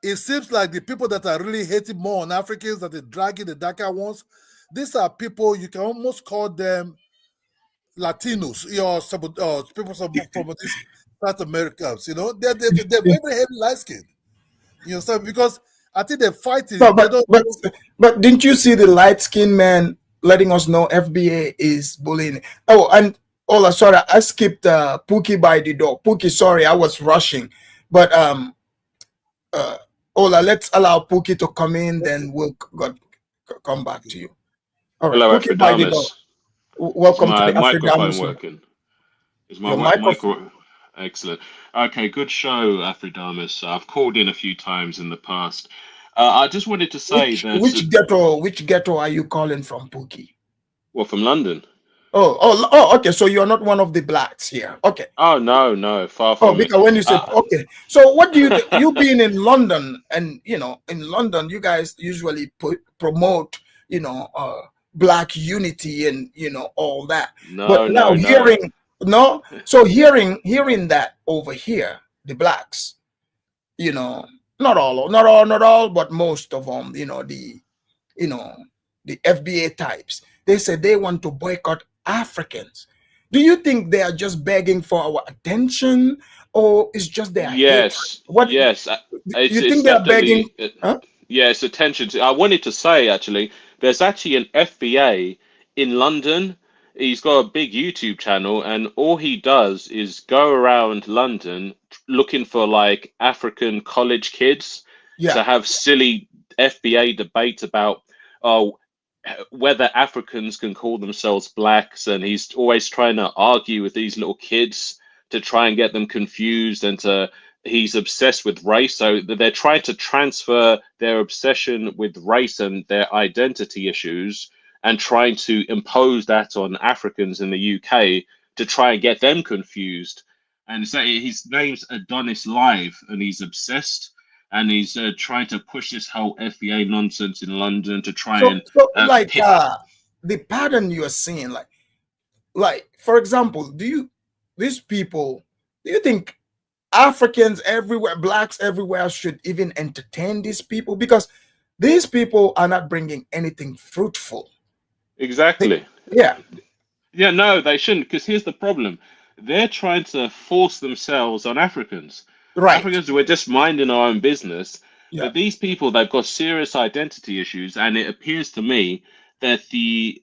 [SPEAKER 15] it seems like the people that are really hating more on Africans, that are dragging the darker ones, these are people you can almost call them Latinos, people from these South Americans. They're very heavy light skinned. Because I think they're fighting.
[SPEAKER 4] No,
[SPEAKER 15] They don't.
[SPEAKER 4] but didn't you see the light skinned man letting us know FBA is bullying? Oh, and Ola, sorry, I skipped Pookie by the door. Pookie, sorry, I was rushing. But Ola, let's allow Pookie to come in, then we'll come back to you. All right,
[SPEAKER 16] Hello,
[SPEAKER 4] Pookie by the door.
[SPEAKER 16] Afrodamus. Is
[SPEAKER 4] Welcome to
[SPEAKER 16] my
[SPEAKER 4] the
[SPEAKER 16] microphone
[SPEAKER 4] Afrodamus.
[SPEAKER 16] working? Is my
[SPEAKER 4] Your microphone.
[SPEAKER 16] micro? Excellent. Okay, good show, Afrodamus. I've called in a few times in the past. I just wanted to say that.
[SPEAKER 4] Which ghetto are you calling from, Pookie?
[SPEAKER 16] Well, from London.
[SPEAKER 4] Oh, okay. So you're not one of the blacks here. Okay.
[SPEAKER 16] Oh no, far
[SPEAKER 4] Oh,
[SPEAKER 16] from it.
[SPEAKER 4] because when you said okay, so what do you being in London, and in London you guys usually promote black unity and all that. But now hearing that over here, the blacks, not all, but most of them, the FBA types, they said they want to boycott Africans. Do you think they are just begging for our attention, or is just their
[SPEAKER 16] Yes,
[SPEAKER 4] hatred?
[SPEAKER 16] yes.
[SPEAKER 4] You
[SPEAKER 16] It's
[SPEAKER 4] think they are begging?
[SPEAKER 16] definitely.
[SPEAKER 4] Huh?
[SPEAKER 16] Yeah, it's attention to. I wanted to say actually, there's actually an FBA in London. He's got a big YouTube channel, and all he does is go around London looking for like African college kids
[SPEAKER 4] Yeah.
[SPEAKER 16] to have silly FBA debates about whether Africans can call themselves blacks, and he's always trying to argue with these little kids to try and get them confused and he's obsessed with race, so they're trying to transfer their obsession with race and their identity issues and trying to impose that on Africans in the UK to try and get them confused. and so his name's Adonis Live, and he's obsessed, and he's trying to push this whole FBA nonsense in London to try
[SPEAKER 4] So,
[SPEAKER 16] and
[SPEAKER 4] like
[SPEAKER 16] pit.
[SPEAKER 4] the pattern you are seeing, like for example, these people, do you think Africans everywhere, blacks everywhere should even entertain these people? Because these people are not bringing anything fruitful.
[SPEAKER 16] Exactly.
[SPEAKER 4] Yeah,
[SPEAKER 16] Yeah, no, they shouldn't, because here's the problem. They're trying to force themselves on Africans.
[SPEAKER 4] right.
[SPEAKER 16] Africans, we're just minding our own business.
[SPEAKER 4] Yeah.
[SPEAKER 16] But these people, they've got serious identity issues, and it appears to me that the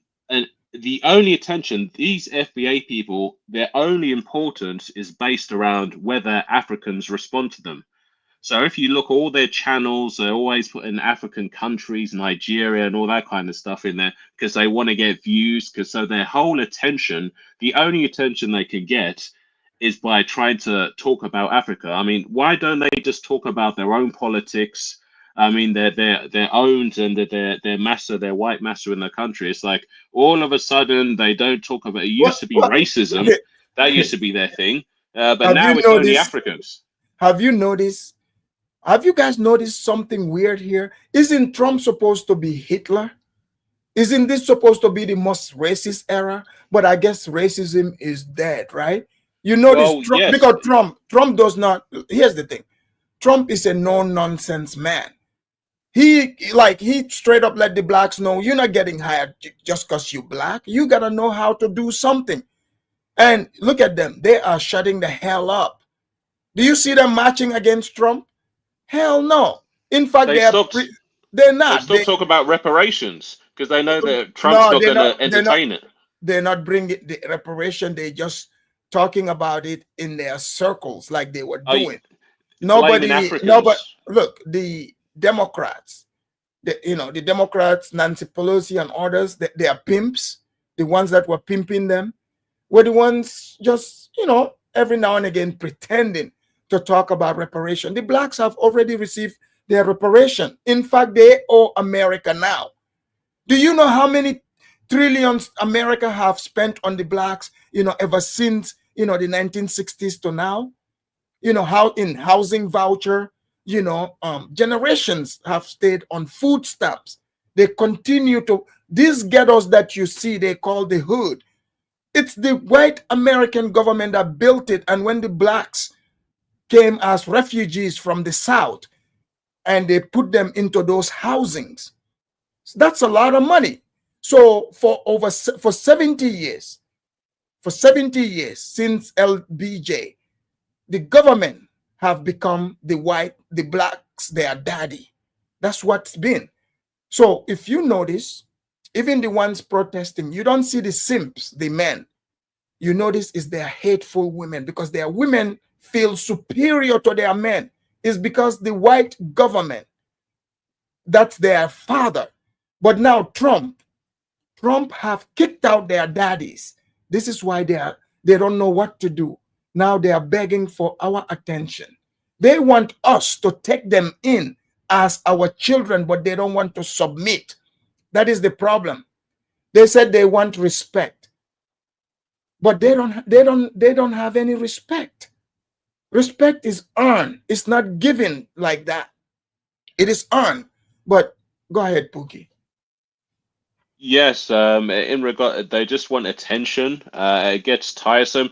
[SPEAKER 16] only attention, these FBA people, their only importance is based around whether Africans respond to them. So if you look, all their channels, they're always putting African countries, Nigeria, and all that kind of stuff in there because they want to get views. Because so their whole attention, the only attention they can get, is by trying to talk about Africa. I mean, why don't they just talk about their own politics? I mean, they're owned, and their master, their white master in the country. It's like all of a sudden they don't talk about. It used to be racism, that used to be their thing, but
[SPEAKER 4] Have
[SPEAKER 16] now
[SPEAKER 4] you
[SPEAKER 16] it's only
[SPEAKER 4] noticed?
[SPEAKER 16] Africans.
[SPEAKER 4] Have you noticed? Have you guys noticed something weird here? Isn't Trump supposed to be Hitler? Isn't this supposed to be the most racist era? But I guess racism is dead, right? You notice
[SPEAKER 16] Well,
[SPEAKER 4] Trump,
[SPEAKER 16] yes,
[SPEAKER 4] because Trump does not. Here's the thing: Trump is a no-nonsense man. He straight up let the blacks know you're not getting hired just because you black. You gotta know how to do something. And look at them; they are shutting the hell up. Do you see them marching against Trump? Hell no. In fact,
[SPEAKER 16] they stopped.
[SPEAKER 4] they're
[SPEAKER 16] They
[SPEAKER 4] not.
[SPEAKER 16] stopped talking about reparations because they know that Trump's
[SPEAKER 4] No,
[SPEAKER 16] not
[SPEAKER 4] they're
[SPEAKER 16] going
[SPEAKER 4] not.
[SPEAKER 16] to entertain it.
[SPEAKER 4] They're not bringing the reparation. They just talking about it in their circles like they were
[SPEAKER 16] Are you
[SPEAKER 4] doing.
[SPEAKER 16] blaming
[SPEAKER 4] Nobody.
[SPEAKER 16] Africans?
[SPEAKER 4] Look, the Democrats, the Democrats, Nancy Pelosi and others, they are pimps. The ones that were pimping them were the ones just, every now and again pretending to talk about reparation. The blacks have already received their reparation. In fact, they owe America now. Do you know how many trillions America have spent on the blacks, ever since, the 1960s to now? How in housing voucher, generations have stayed on food stamps. They continue to, these ghettos that you see, they call the hood. It's the white American government that built it. And when the blacks came as refugees from the South and they put them into those housings, that's a lot of money. So for 70 years, since LBJ, the government have become the blacks, their daddy. That's what's been. So if you notice, even the ones protesting, you don't see the simps, the men. You notice is their hateful women, because their women feel superior to their men. It's because the white government, that's their father. But now Trump have kicked out their daddies. This is why they don't know what to do. Now they are begging for our attention. They want us to take them in as our children, but they don't want to submit. That is the problem. They said they want respect, but they don't have any respect. Respect is earned. It's not given like that. It is earned. But go ahead, Pookie.
[SPEAKER 16] Yes, in regard, they just want attention. It gets tiresome.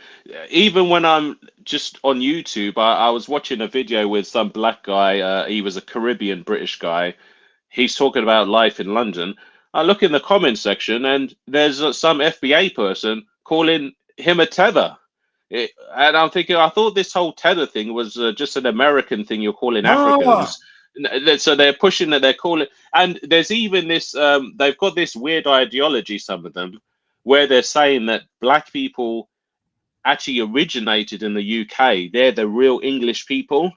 [SPEAKER 16] Even when I'm just on YouTube, I was watching a video with some black guy. He was a Caribbean British guy. He's talking about life in London. I look in the comment section, and there's some FBA person calling him a tether. And I'm thinking, I thought this whole tether thing was just an American thing. You're calling
[SPEAKER 4] Ah,
[SPEAKER 16] Africans. So they're pushing that, they're calling, and there's even this. They've got this weird ideology, some of them, where they're saying that black people actually originated in the UK. They're the real English people,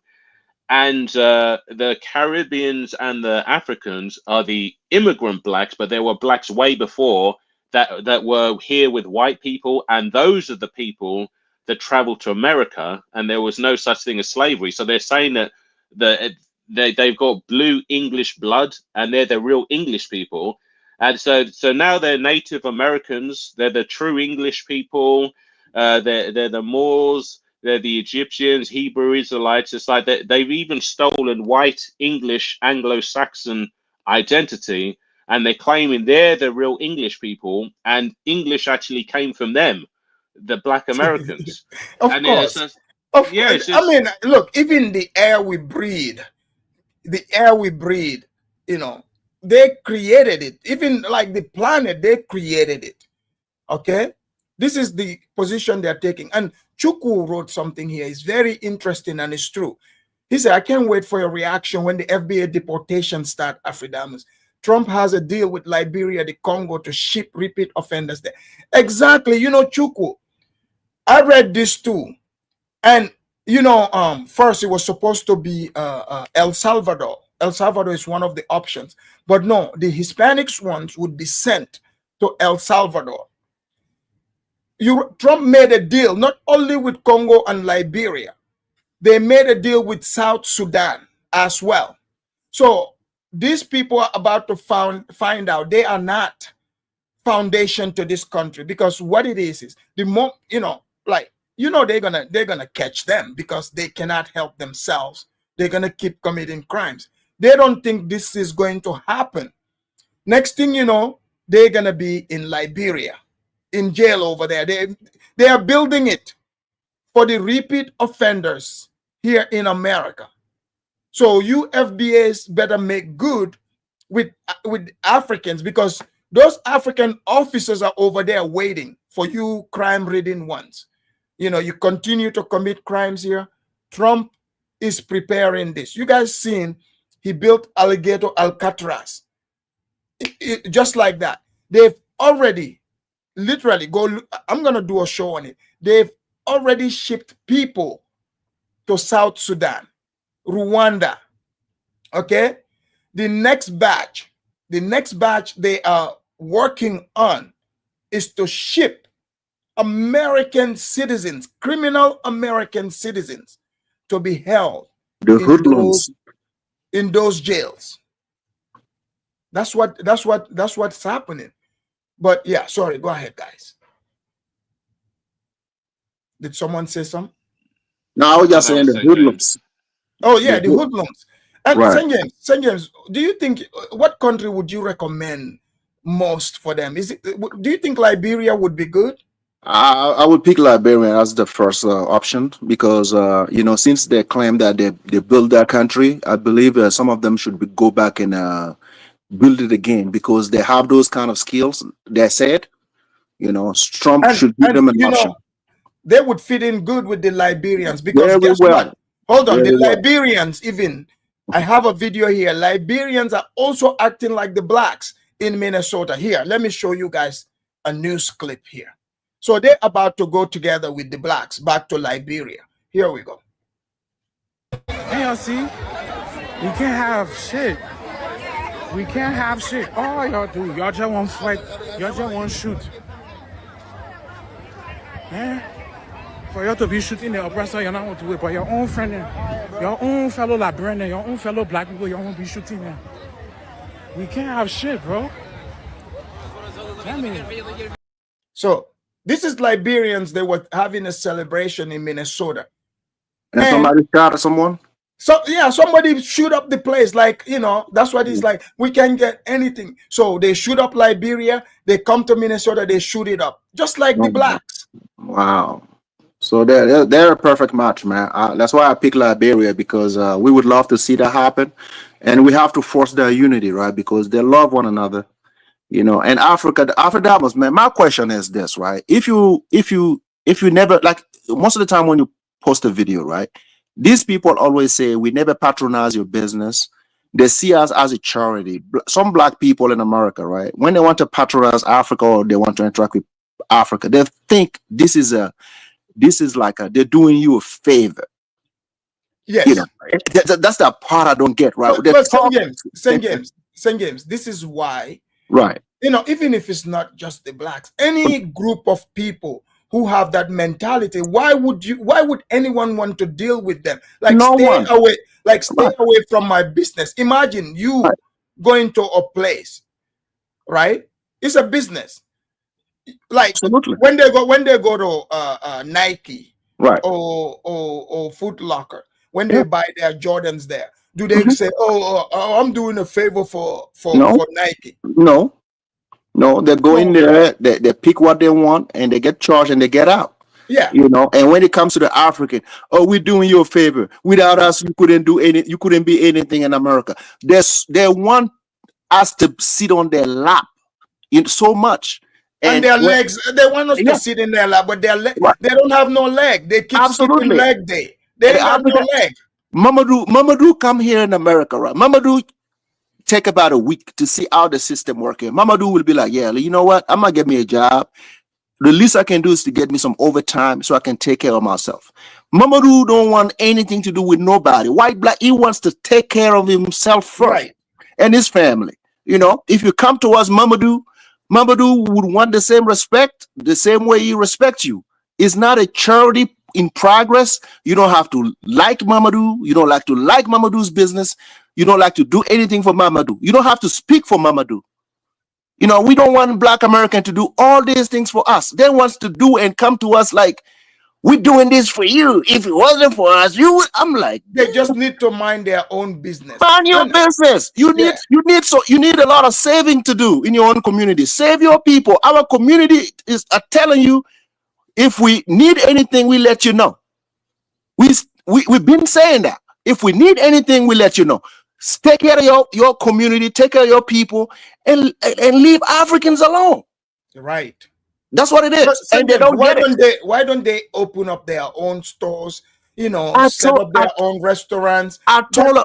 [SPEAKER 16] and the Caribbeans and the Africans are the immigrant blacks, but there were blacks way before that were here with white people, and those are the people that traveled to America, and there was no such thing as slavery. So they're saying that they've got blue English blood, and they're the real English people, and so now they're Native Americans, they're the true English people, they're the Moors. They're the Egyptians, Hebrew Israelites. It's like they've even stolen white English Anglo-Saxon identity, and they're claiming they're the real English people, and English actually came from them, the Black Americans.
[SPEAKER 4] Of
[SPEAKER 16] And it's
[SPEAKER 4] course.
[SPEAKER 16] just,
[SPEAKER 4] Of
[SPEAKER 16] yeah,
[SPEAKER 4] course.
[SPEAKER 16] it's
[SPEAKER 4] I
[SPEAKER 16] just
[SPEAKER 4] mean, look, even the air we breathe, you know, they created it. Even like the planet, they created it. Okay? This is the position they're taking. And Chukwu wrote something here. It's very interesting and it's true. He said, I can't wait for your reaction when the FBA deportation start, Afridamus. Trump has a deal with Liberia, the Congo, to ship repeat offenders there. Exactly. You know, Chukwu, I read this too. And, you know, first it was supposed to be El Salvador. El Salvador is one of the options. But no, the Hispanics ones would be sent to El Salvador. Trump made a deal not only with Congo and Liberia, they made a deal with South Sudan as well. So these people are about to find out they are not foundation to this country, because what it is the more, you know, like, you know, they're gonna catch them because they cannot help themselves. They're gonna keep committing crimes. They don't think this is going to happen. Next thing you know, they're gonna be in Liberia, in jail over there. They are building it for the repeat offenders here in America. So you FBAs better make good with Africans, because those African officers are over there waiting for you crime-ridden ones. You know, you continue to commit crimes here. Trump is preparing this. You guys seen he built Alligator Alcatraz. Just like that. They've already literally I'm gonna do a show on it. They've already shipped people to South Sudan, Rwanda. Okay, the next batch they are working on is to ship American citizens, criminal American citizens, to be held
[SPEAKER 13] The hoodlums.
[SPEAKER 4] in those jails. That's what's happening. But yeah, sorry, go ahead, guys. Did someone say something?
[SPEAKER 13] No, I was just saying the hoodlums.
[SPEAKER 4] Oh yeah, the hoodlums. And
[SPEAKER 13] Right.
[SPEAKER 4] St. James, do you think, what country would you recommend most for them? Do you think Liberia would be good?
[SPEAKER 13] I would pick Liberia as the first option because you know, since they claim that they built their country, I believe some of them should go back and build it again because they have those kind of skills. They said, you know, Trump should give them an
[SPEAKER 4] you
[SPEAKER 13] option.
[SPEAKER 4] know, they would fit in good with the Liberians, because
[SPEAKER 13] Very
[SPEAKER 4] guess
[SPEAKER 13] well.
[SPEAKER 4] what? Hold on,
[SPEAKER 13] Very
[SPEAKER 4] the
[SPEAKER 13] well.
[SPEAKER 4] Liberians, even, I have a video here. Liberians are also acting like the blacks in Minnesota. Here, let me show you guys a news clip here. So they're about to go together with the blacks back to Liberia. Here we go.
[SPEAKER 17] Hey, y'all see? We can't have shit. We can't have shit. All y'all do, y'all just want to fight. Y'all just want to shoot. Man, for y'all to be shooting the oppressor, you're not want to do it. But your own friend, your own fellow Liberian, your own fellow black people, y'all want to be shooting them. We can't have shit, bro.
[SPEAKER 4] So this is Liberians. They were having a celebration in Minnesota.
[SPEAKER 13] And somebody shot at someone?
[SPEAKER 4] So yeah, somebody shoot up the place. Like, you know, that's what he's like. We can't get anything. So they shoot up Liberia. They come to Minnesota. They shoot it up, just like the blacks.
[SPEAKER 13] Wow. So they're a perfect match, man. That's why I picked Liberia, because we would love to see that happen, and we have to force their unity, right? Because they love one another, you know. And Africa, the Afridamus, man. My question is this, right? If you never, like, most of the time when you post a video, right? These people always say we never patronize your business. They see us as a charity. Some black people in America, right? When they want to patronize Africa or they want to interact with Africa, they think this is like they're doing you a favor.
[SPEAKER 4] Yes.
[SPEAKER 13] You know, that's the part I don't get, right?
[SPEAKER 4] But St. James, this is why,
[SPEAKER 13] right?
[SPEAKER 4] You know, even if it's not just the blacks, any group of people who have that mentality, why would anyone want to deal with them? Like, stay away from my business. Imagine you going to a place, right? It's a business. Like, when they go to Nike
[SPEAKER 13] Right.
[SPEAKER 4] or Foot Locker, when
[SPEAKER 13] Yeah.
[SPEAKER 4] they buy their Jordans there, do they say, I'm doing a favor for
[SPEAKER 13] No,
[SPEAKER 4] Nike?
[SPEAKER 13] no, no. They go in
[SPEAKER 4] No.
[SPEAKER 13] there, they pick what they want, and they get charged, and they get out.
[SPEAKER 4] Yeah.
[SPEAKER 13] You know, and when it comes to the African, oh, we're doing you a favor. Without us, you couldn't do any. You couldn't be anything in America. They want us to sit on their lap in so much,
[SPEAKER 4] And their legs, they want us to
[SPEAKER 13] yeah,
[SPEAKER 4] sit in their lap, but
[SPEAKER 13] right.
[SPEAKER 4] they don't have no leg. They keep skipping
[SPEAKER 13] Absolutely.
[SPEAKER 4] leg day. They
[SPEAKER 13] The
[SPEAKER 4] ain't got no
[SPEAKER 13] African
[SPEAKER 4] leg.
[SPEAKER 13] Mamadou come here in America, right? Mamadou take about a week to see how the system working. Mamadou will be like, yeah, you know what? I'm gonna get me a job. The least I can do is to get me some overtime so I can take care of myself. Mamadou don't want anything to do with nobody. White, black, he wants to take care of himself first
[SPEAKER 4] Right.
[SPEAKER 13] and his family. You know, if you come to us, Mamadou would want the same respect, the same way he respects you. It's not a charity in progress. You don't have to like Mamadou. You don't like to like Mamadou's business. You don't like to do anything for Mamadou. You don't have to speak for Mamadou. You know, we don't want Black American to do all these things for us. They want to do and come to us like, we're doing this for you. If it wasn't for us, you would. I'm like,
[SPEAKER 4] They just need to mind their own business.
[SPEAKER 13] mind your business. You need a lot of saving to do in your own community. Save your people. Our community is telling you, if we need anything, we let you know. We've been saying that. If we need anything, we let you know. Take care of your community, take care of your people, and leave Africans alone.
[SPEAKER 4] Right.
[SPEAKER 13] That's what it is. And they don't get it.
[SPEAKER 4] Why don't they open up their own stores? You know,
[SPEAKER 13] I
[SPEAKER 4] set
[SPEAKER 13] told-
[SPEAKER 4] up their own restaurants.
[SPEAKER 13] I told a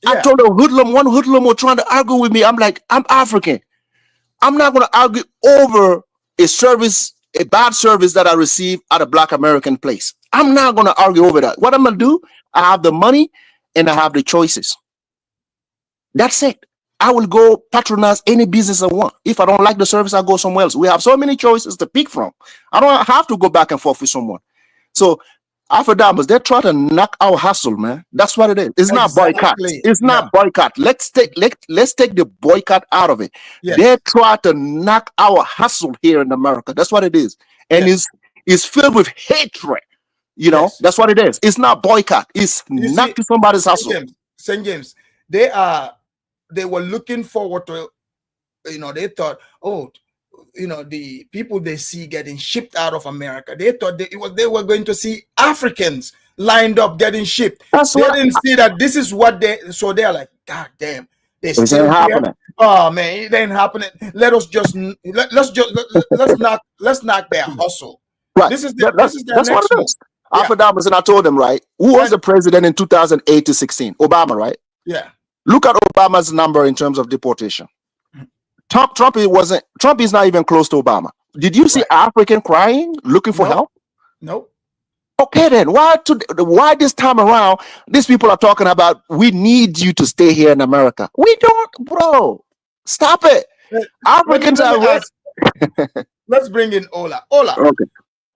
[SPEAKER 13] hoodlum, one hoodlum was trying to argue with me. I'm like, I'm African. I'm not going to argue over a bad service that I receive at a Black American place. I'm not going to argue over that. What I'm going to do, I have the money and I have the choices. That's it. I will go patronize any business I want. If I don't like the service, I'll go somewhere else. We have so many choices to pick from. I don't have to go back and forth with someone. So Afro-Diamonds, they try to knock our hustle, man. That's what it is. It's not boycott. It's not boycott. Let's take the boycott out of it.
[SPEAKER 4] Yes.
[SPEAKER 13] They try to knock our hustle here in America. That's what it is. And it's filled with hatred. You know, that's what it is. It's not boycott. It's knocking somebody's hustle.
[SPEAKER 4] St. James, they were looking forward to, you know, they thought, oh, you know, the people they see getting shipped out of America, they thought they were going to see Africans lined up getting shipped. They didn't see that this is what so they're like, God damn, they still
[SPEAKER 13] ain't
[SPEAKER 4] here.
[SPEAKER 13] happening.
[SPEAKER 4] Oh man, it ain't happening. Let's knock their hustle.
[SPEAKER 13] Right.
[SPEAKER 4] This is their
[SPEAKER 13] That's
[SPEAKER 4] next
[SPEAKER 13] what it
[SPEAKER 4] move.
[SPEAKER 13] is. Afro-Diamonds, and I told them, right, who was the president in 2008 to 16? Obama, right?
[SPEAKER 4] Yeah.
[SPEAKER 13] Look at Obama's number in terms of deportation. Trump is not even close to Obama. Did you see African crying, looking for help?
[SPEAKER 4] Nope.
[SPEAKER 13] Okay, then why this time around, these people are talking about, we need you to stay here in America. We don't, bro. Stop it. Africans are rich.
[SPEAKER 4] Let's bring in Ola. Ola.
[SPEAKER 13] Okay.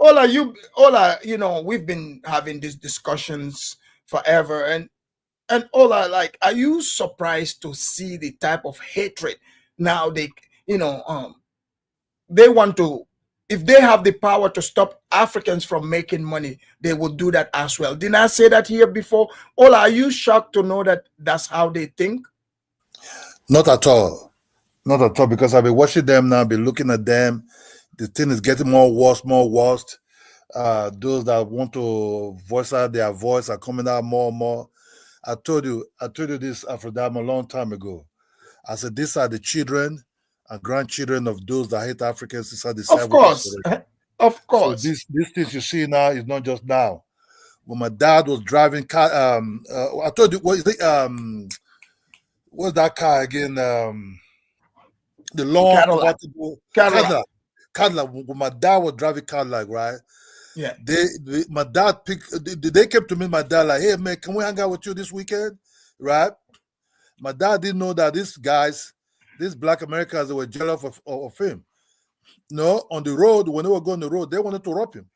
[SPEAKER 4] Ola, you know, we've been having these discussions forever, and Ola, like, are you surprised to see the type of hatred now they want to, if they have the power to stop Africans from making money, they will do that as well. Didn't I say that here before? Ola, are you shocked to know that that's how they think?
[SPEAKER 15] Not at all. Not at all, because I've been watching them now, been looking at them. The thing is getting more worse. Those that want to voice out their voice are coming out more and more. I told you this, Afro-Diamond, a long time ago. I said, these are the children and grandchildren of those that hate Africans inside the
[SPEAKER 4] Of course. Of course.
[SPEAKER 15] So these things you see now is not just now. When my dad was driving car, I told you, what's that car again? The long
[SPEAKER 4] Cadillac.
[SPEAKER 15] Cadillac. When my dad was driving Cadillac, right?
[SPEAKER 4] Yeah.
[SPEAKER 15] My dad they came to me, my dad, like, hey man, can we hang out with you this weekend? Right? My dad didn't know that these Black Americans, they were jealous of him. No, on the road, when they were going on the road, they wanted to rob him.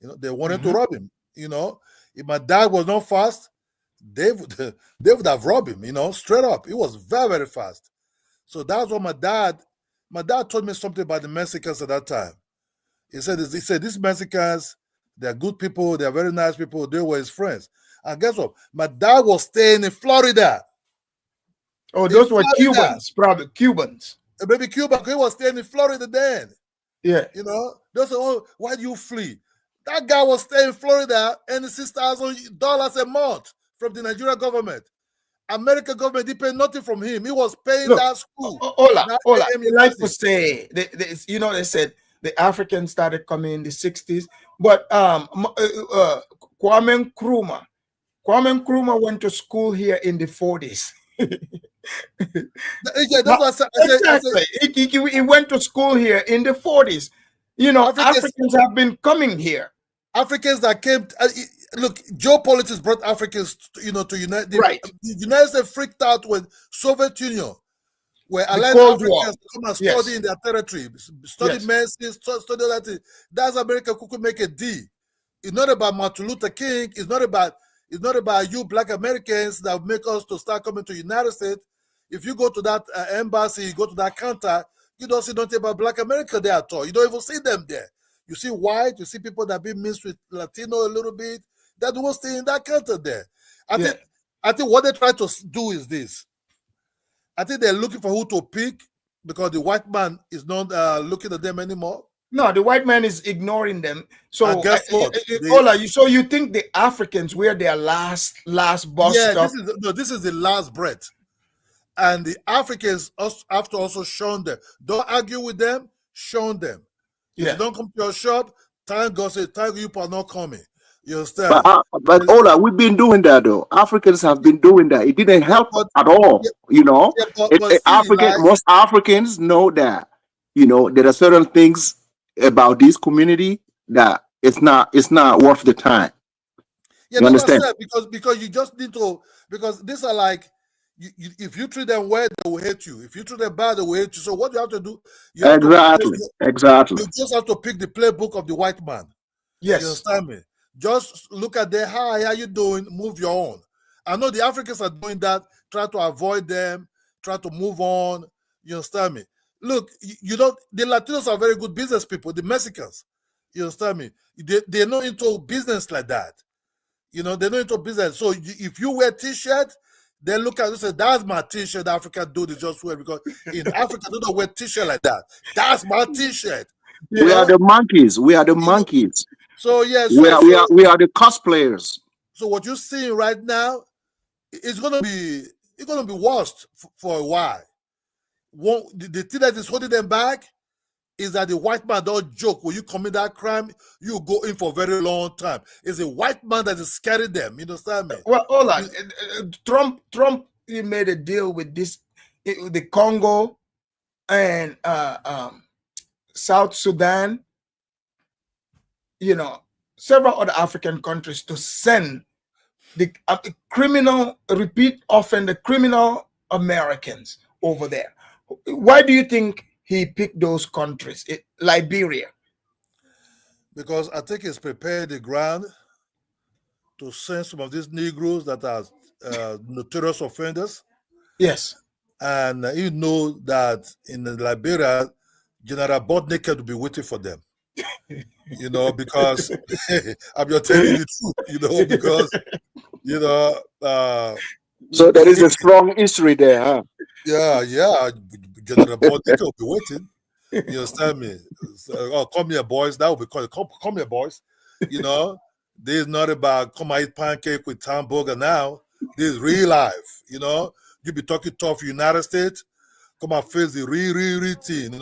[SPEAKER 15] You know, they wanted to rob him. You know, if my dad was not fast, they would have robbed him, you know, straight up. It was very, very fast. So that's what my dad told me something about the Mexicans at that time. He said these Mexicans, They're good people. They're very nice people. They were his friends. And guess what? My dad was staying in Florida.
[SPEAKER 4] Oh, those were Cubans, probably Cubans.
[SPEAKER 15] Maybe Cuba. He was staying in Florida then.
[SPEAKER 4] Yeah.
[SPEAKER 15] You know, they said, "Oh, why do you flee?" That guy was staying in Florida and $6,000 a month from the Nigerian government. American government didn't pay nothing from him. He was paying that school.
[SPEAKER 4] Hola. They like to say, they said the Africans started coming in the 60s, but Kwame Nkrumah went to school here in the 40s.
[SPEAKER 15] Yeah, that's what
[SPEAKER 4] exactly. He went to school here in the 40s. You know, Africans have been coming here.
[SPEAKER 15] Africans that came. Look, geopolitics brought Africans, to unite.
[SPEAKER 4] Right.
[SPEAKER 15] The United States freaked out when Soviet Union were allowing Africans to come and study in their territory, study medicine, study all that. That's America could make a deal. It's not about Martin Luther King. It's not about you black Americans that make us to start coming to the United States. If you go to that embassy, you go to that counter, you don't see nothing about black America there at all. You don't even see them there. You see white, you see people that be mixed with Latino a little bit. That won't stay in that counter there. I think what they try to do is this. I think they're looking for who to pick because the white man is not looking at them anymore.
[SPEAKER 4] No, the white man is ignoring them. So
[SPEAKER 15] guess what?
[SPEAKER 4] So you think the Africans were their last bus stop?
[SPEAKER 15] This is the last breath. And the Africans have to also show them. Don't argue with them, show them. If you don't come to your shop, thank God, say, thank you for not coming. You understand?
[SPEAKER 13] But Ola, we've been doing that though. Africans have been doing that. It didn't help at all. Most Africans know that, there are certain things about this community that it's not worth the time.
[SPEAKER 15] Yeah, you understand? Because you just need to, because these are like, if you treat them well, they will hate you. If you treat them bad, they will hate you. So what you have to do,
[SPEAKER 13] exactly.
[SPEAKER 15] You just have to pick the playbook of the white man.
[SPEAKER 4] Yes.
[SPEAKER 15] You understand me? Just look at them. Hi, how you doing? Move your own. I know the Africans are doing that. Try to avoid them. Try to move on. You understand me? Look, the Latinos are very good business people. The Mexicans, you understand me? They're not into business like that. They're not into business. So if you wear T-shirt, they look at you and say, that's my T-shirt. African dude is just wear, because in Africa they don't wear T-shirt like that. That's my T-shirt.
[SPEAKER 13] We are the monkeys.
[SPEAKER 15] So yes,
[SPEAKER 13] we are the cosplayers.
[SPEAKER 15] So what you're seeing right now is gonna be worst for a while. The thing that is holding them back is that the white man don't joke. When you commit that crime, you go in for a very long time. It's a white man that is scaring them. You understand me?
[SPEAKER 4] Well, hold on. Trump he made a deal with the Congo and South Sudan, several other African countries to send the criminal Americans over there. Why do you think he picked those countries? Liberia.
[SPEAKER 15] Because I think he's prepared the ground to send some of these Negroes that are notorious offenders.
[SPEAKER 4] Yes.
[SPEAKER 15] And you know that in Liberia, General Bodnaked will be waiting for them. Because I'm just telling you the truth, because,
[SPEAKER 13] so there is a strong history there, huh?
[SPEAKER 15] Yeah. General Bodnaked will be waiting. You understand me? So, come here, boys. That will be called. Come here, boys. This is not about come and eat pancake with hamburger now. This is real life. You be talking tough United States. Come and face the real thing.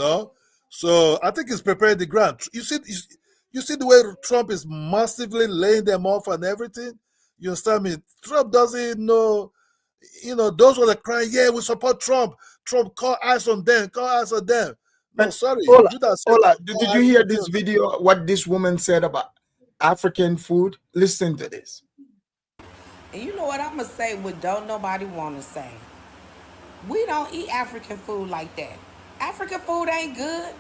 [SPEAKER 15] So I think he's prepared the ground. You see the way Trump is massively laying them off and everything. You understand me? Trump doesn't know. Those were the crying. Yeah, we support Trump. Trump, call eyes on them. No, sorry.
[SPEAKER 4] Did you hear this video? What this woman said about African food? Listen to this.
[SPEAKER 18] And you know what I'm gonna say? What don't nobody want to say? We don't eat African food like that. African food ain't good.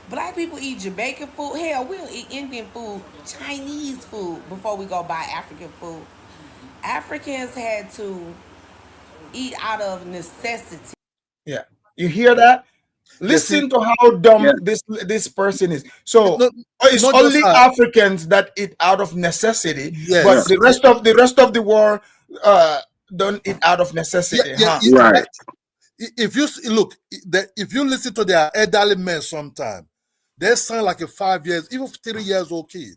[SPEAKER 18] Black people eat Jamaican food. Hell, we'll eat Indian food, Chinese food before we go buy African food. Africans had to eat out of necessity.
[SPEAKER 4] Yeah, you hear that? Listen to how dumb this person is. So it's
[SPEAKER 15] not
[SPEAKER 4] only
[SPEAKER 15] just
[SPEAKER 4] Africans that eat out of necessity, but
[SPEAKER 15] Yes.
[SPEAKER 4] the rest of the world don't eat out of necessity.
[SPEAKER 15] Right. If you look, if you listen to their elderly men, sometime they sound like a 5 years, even 3 years old kid.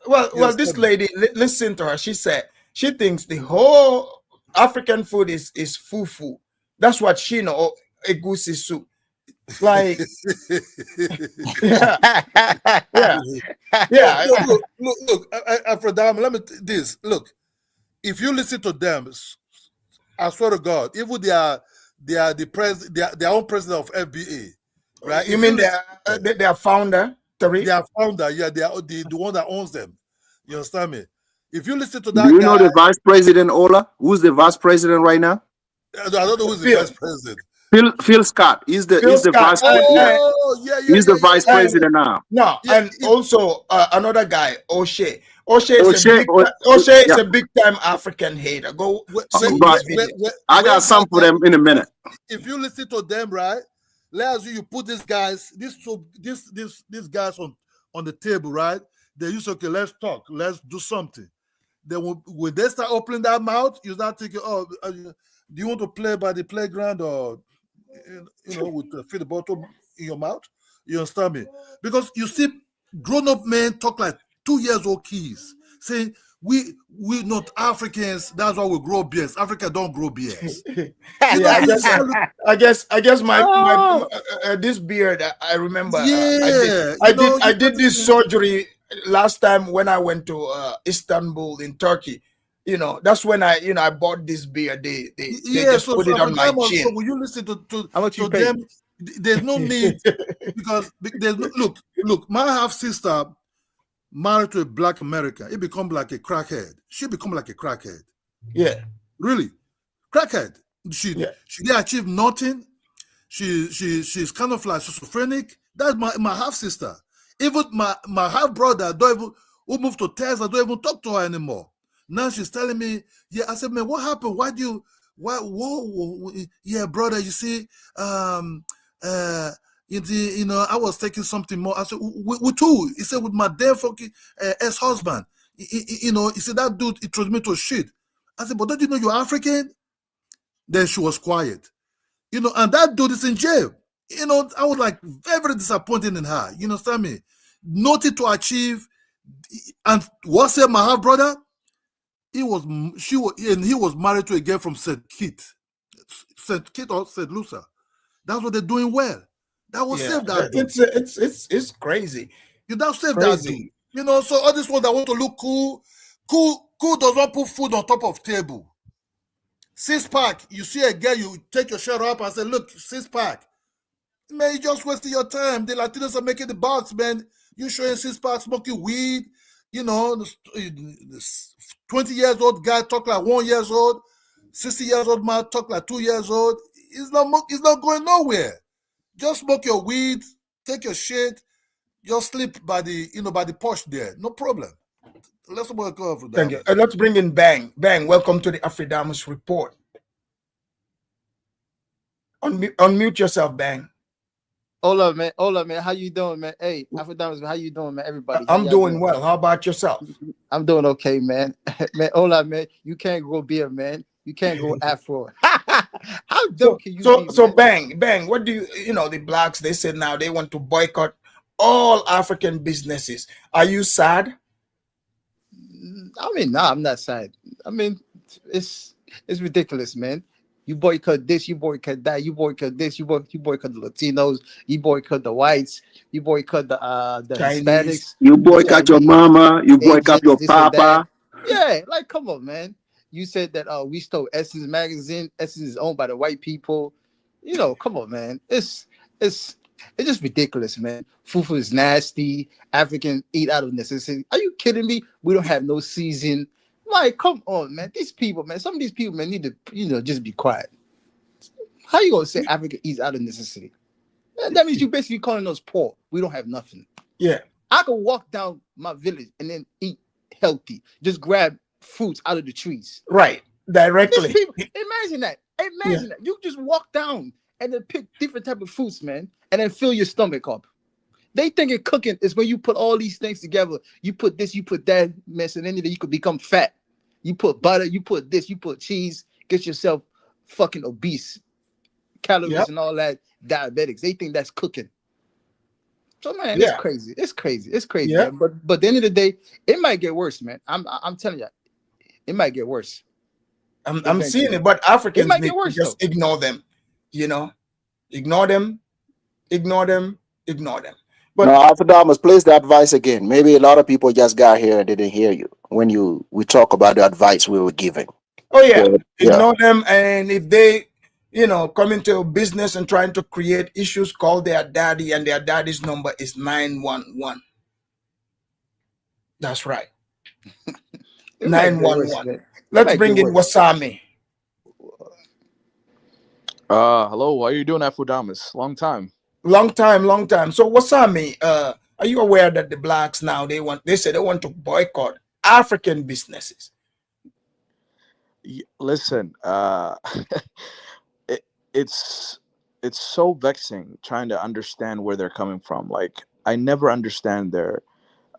[SPEAKER 4] Well, this lady, listen to her. She said she thinks the whole African food is fufu. That's what she know. Egusi soup. Like, yeah.
[SPEAKER 15] Look, Aphrodite, let me this. Look, if you listen to them, I swear to God, even they are their own president of FBA, right?
[SPEAKER 4] You mean their founder, Tariq?
[SPEAKER 15] Their founder, yeah, they are the one that owns them. You understand me? If you listen to that
[SPEAKER 13] Do you
[SPEAKER 15] guy,
[SPEAKER 13] know the vice president, Ola? Who's the vice president right now?
[SPEAKER 15] I don't know who's the vice president.
[SPEAKER 13] Phil Scott. He's the vice president. He's the vice president now.
[SPEAKER 4] No, and also another guy, O'Shea. O'Shea is a big time African hater. Go see his video.
[SPEAKER 13] I got some for them in a minute.
[SPEAKER 15] If you listen to them, right? Let's you put these guys on the table, right? They use okay, let's talk, let's do something. Then when they start opening that mouth, you start thinking, oh, do you want to play by the playground or with the feed the bottle in your mouth? You understand me? Because you see grown-up men talk like 2 years old kids, saying we not Africans, that's why we grow beards. Africa don't grow beards.
[SPEAKER 4] I guess my this beard, I remember. I did this surgery last time when I went to Istanbul in Turkey. That's when I bought this beard. They just put it on my chin.
[SPEAKER 15] So when you listen to them, there's no need because there's no look. My half sister married to a black American. It become like a crackhead. She become like a crackhead.
[SPEAKER 4] Yeah,
[SPEAKER 15] really, crackhead. She didn't achieve nothing. She's kind of like schizophrenic. That's my half sister. Even my half brother who moved to Texas, I don't even talk to her anymore. Now she's telling me, yeah. I said, man, what happened? Whoa, yeah, brother. You see, I was taking something more. I said, with who? He said, with my dead fucking ex-husband. He said, that dude, he throws me to shit. I said, but don't you know you're African? Then she was quiet. And that dude is in jail. I was like very, very disappointed in her. You understand me? Nothing to achieve. And what's it, my half brother? He was married to a girl from St. Kitts or St. Lucia. That's what they're doing well. That will save that dude.
[SPEAKER 4] It's crazy.
[SPEAKER 15] That save that dude. So all this one that want to look cool does not put food on top of table. 6-pack, you see a girl, you take your shirt up and say, look, 6-pack. Man, you just wasting your time. The Latinos are making the bucks, man. You showing 6-pack, smoking weed. 20 years old guy talk like 1 year old. 60 years old man talk like 2 years old. It's not going nowhere. Just smoke your weed, take your shit, just sleep by the porch there. No problem. Let's go for that.
[SPEAKER 4] Thank you. Let's bring in Bang. Bang, welcome to the Afridamus Report. Unmute yourself, Bang.
[SPEAKER 19] Hola, man. How you doing, man? Hey, Afridamus, how you doing, man? Everybody.
[SPEAKER 4] I'm doing well. How about yourself?
[SPEAKER 19] I'm doing okay, man. Man, hola, man. You can't grow beard, man. You can't grow afro. How dumb can you be?
[SPEAKER 4] So Bang, what do the blacks, they said now they want to boycott all African businesses. Are you sad?
[SPEAKER 19] I mean, nah, I'm not sad. I mean, it's ridiculous, man. You boycott this, you boycott that, you boycott this, you boycott the Latinos, you boycott the whites, you boycott the Hispanics.
[SPEAKER 13] You boycott your mama, you boycott your papa.
[SPEAKER 19] Yeah, like come on, man. You said that we stole Essence magazine. Essence is owned by the white people. Come on, man. It's just ridiculous, man. Fufu is nasty. African eat out of necessity. Are you kidding me? We don't have no season. Like, come on, man. These people, man. Some of these people, man, need to, just be quiet. How you gonna say Africa eats out of necessity? That means you basically calling us poor. We don't have nothing.
[SPEAKER 4] Yeah.
[SPEAKER 19] I could walk down my village and then eat healthy. Just grab fruits out of the trees.
[SPEAKER 4] Right. Directly.
[SPEAKER 19] People, imagine that. Imagine that. You just walk down and then pick different type of fruits, man. and then fill your stomach up. They thinking cooking is when you put all these things together. You put this, you put that mess, and then you could become fat. You put butter, you put this, you put cheese, get yourself fucking obese, calories and all that, diabetics. They think that's cooking. So man, it's crazy. It's crazy. It's crazy, man. But at the end of the day, it might get worse, man. I'm telling you, it might get worse.
[SPEAKER 4] I'm seeing it, but Africans need to just ignore them, you know, ignore them.
[SPEAKER 13] But no, Alpha please the advice again. Maybe a lot of people just got here and didn't hear you when we talk about the advice we were giving.
[SPEAKER 4] Oh yeah, ignore them, and if they, come into a business and trying to create issues, call their daddy, and their daddy's number is 911. That's right. 911. Let's bring in Wasami.
[SPEAKER 20] Hello, how are you doing, Afrodamus? Long time.
[SPEAKER 4] Long time. So Wasami, are you aware that the blacks now they say they want to boycott African businesses?
[SPEAKER 20] Listen, it's so vexing trying to understand where they're coming from. Like, I never understand their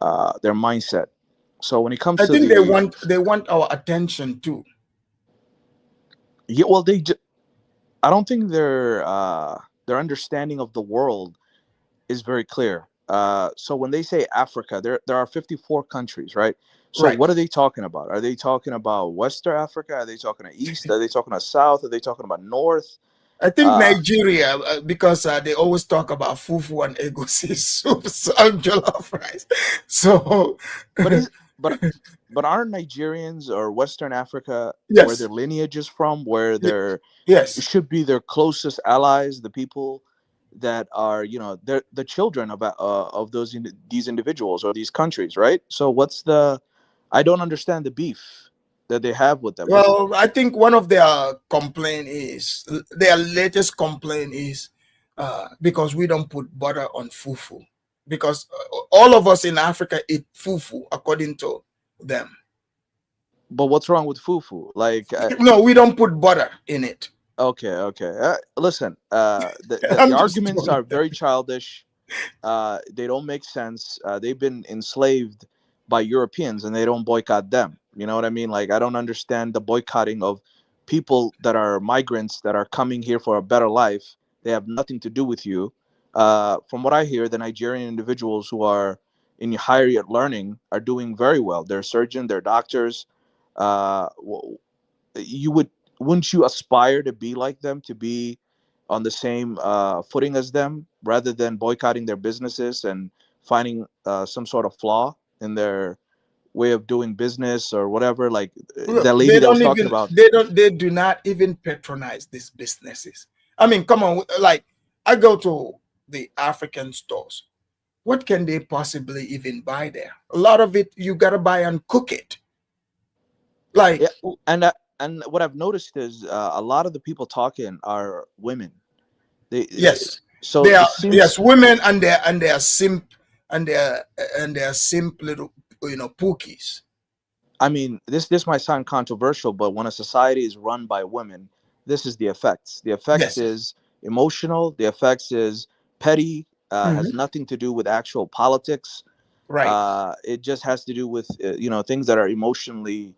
[SPEAKER 20] mindset. So when it comes to
[SPEAKER 4] they want our attention too.
[SPEAKER 20] Yeah, well, I don't think their understanding of the world is very clear. So when they say Africa, there are 54 countries, right? So what are they talking about? Are they talking about Western Africa? Are they talking about East? Are they talking about South? Are they talking about North?
[SPEAKER 4] I think Nigeria, because they always talk about fufu and egusi soup, and jollof rice. So,
[SPEAKER 20] but aren't Nigerians or Western Africa where their lineage is from, where it should be their closest allies, the people that are, they're the children of these individuals or these countries, right? So I don't understand the beef that they have with them.
[SPEAKER 4] Well, I think one of their latest complaint is because we don't put butter on fufu, because all of us in Africa eat fufu according to them.
[SPEAKER 20] But what's wrong with fufu? Like,
[SPEAKER 4] no, we don't put butter in it.
[SPEAKER 20] Okay. Listen, the arguments are very childish. They don't make sense. They've been enslaved by Europeans, and they don't boycott them. You know what I mean? Like, I don't understand the boycotting of people that are migrants that are coming here for a better life. They have nothing to do with you. From what I hear, the Nigerian individuals who are in higher learning are doing very well. They're surgeons, they're doctors. Wouldn't you aspire to be like them, to be on the same footing as them, rather than boycotting their businesses and finding some sort of flaw in their way of doing business or whatever? Like, that lady that was talking about,
[SPEAKER 4] they do not even patronize these businesses. I mean, come on, like, I go to the African stores. What can they possibly even buy there? A lot of it you gotta buy and cook it. Like,
[SPEAKER 20] and what I've noticed is a lot of the people talking are women.
[SPEAKER 4] So they are women, and they're simp little pookies.
[SPEAKER 20] I mean, this might sound controversial, but when a society is run by women, this is the effects. The effects is emotional. The effects is petty. Has nothing to do with actual politics.
[SPEAKER 4] Right.
[SPEAKER 20] It just has to do with things that are emotionally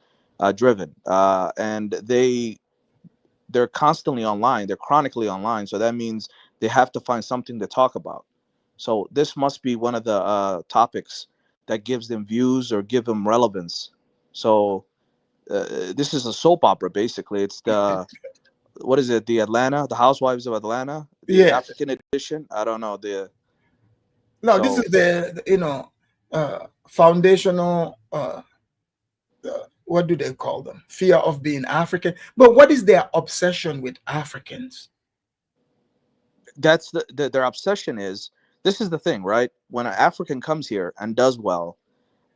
[SPEAKER 20] driven, and they're constantly online. They're chronically online. So that means they have to find something to talk about. So this must be one of the topics that gives them views or give them relevance. So this is a soap opera, basically. It's what is it? The Housewives of Atlanta, the African edition. I don't know
[SPEAKER 4] this is the foundational. What do they call them? Fear of being African. But what is their obsession with Africans?
[SPEAKER 20] That's their obsession is. This is the thing, right? When an African comes here and does well,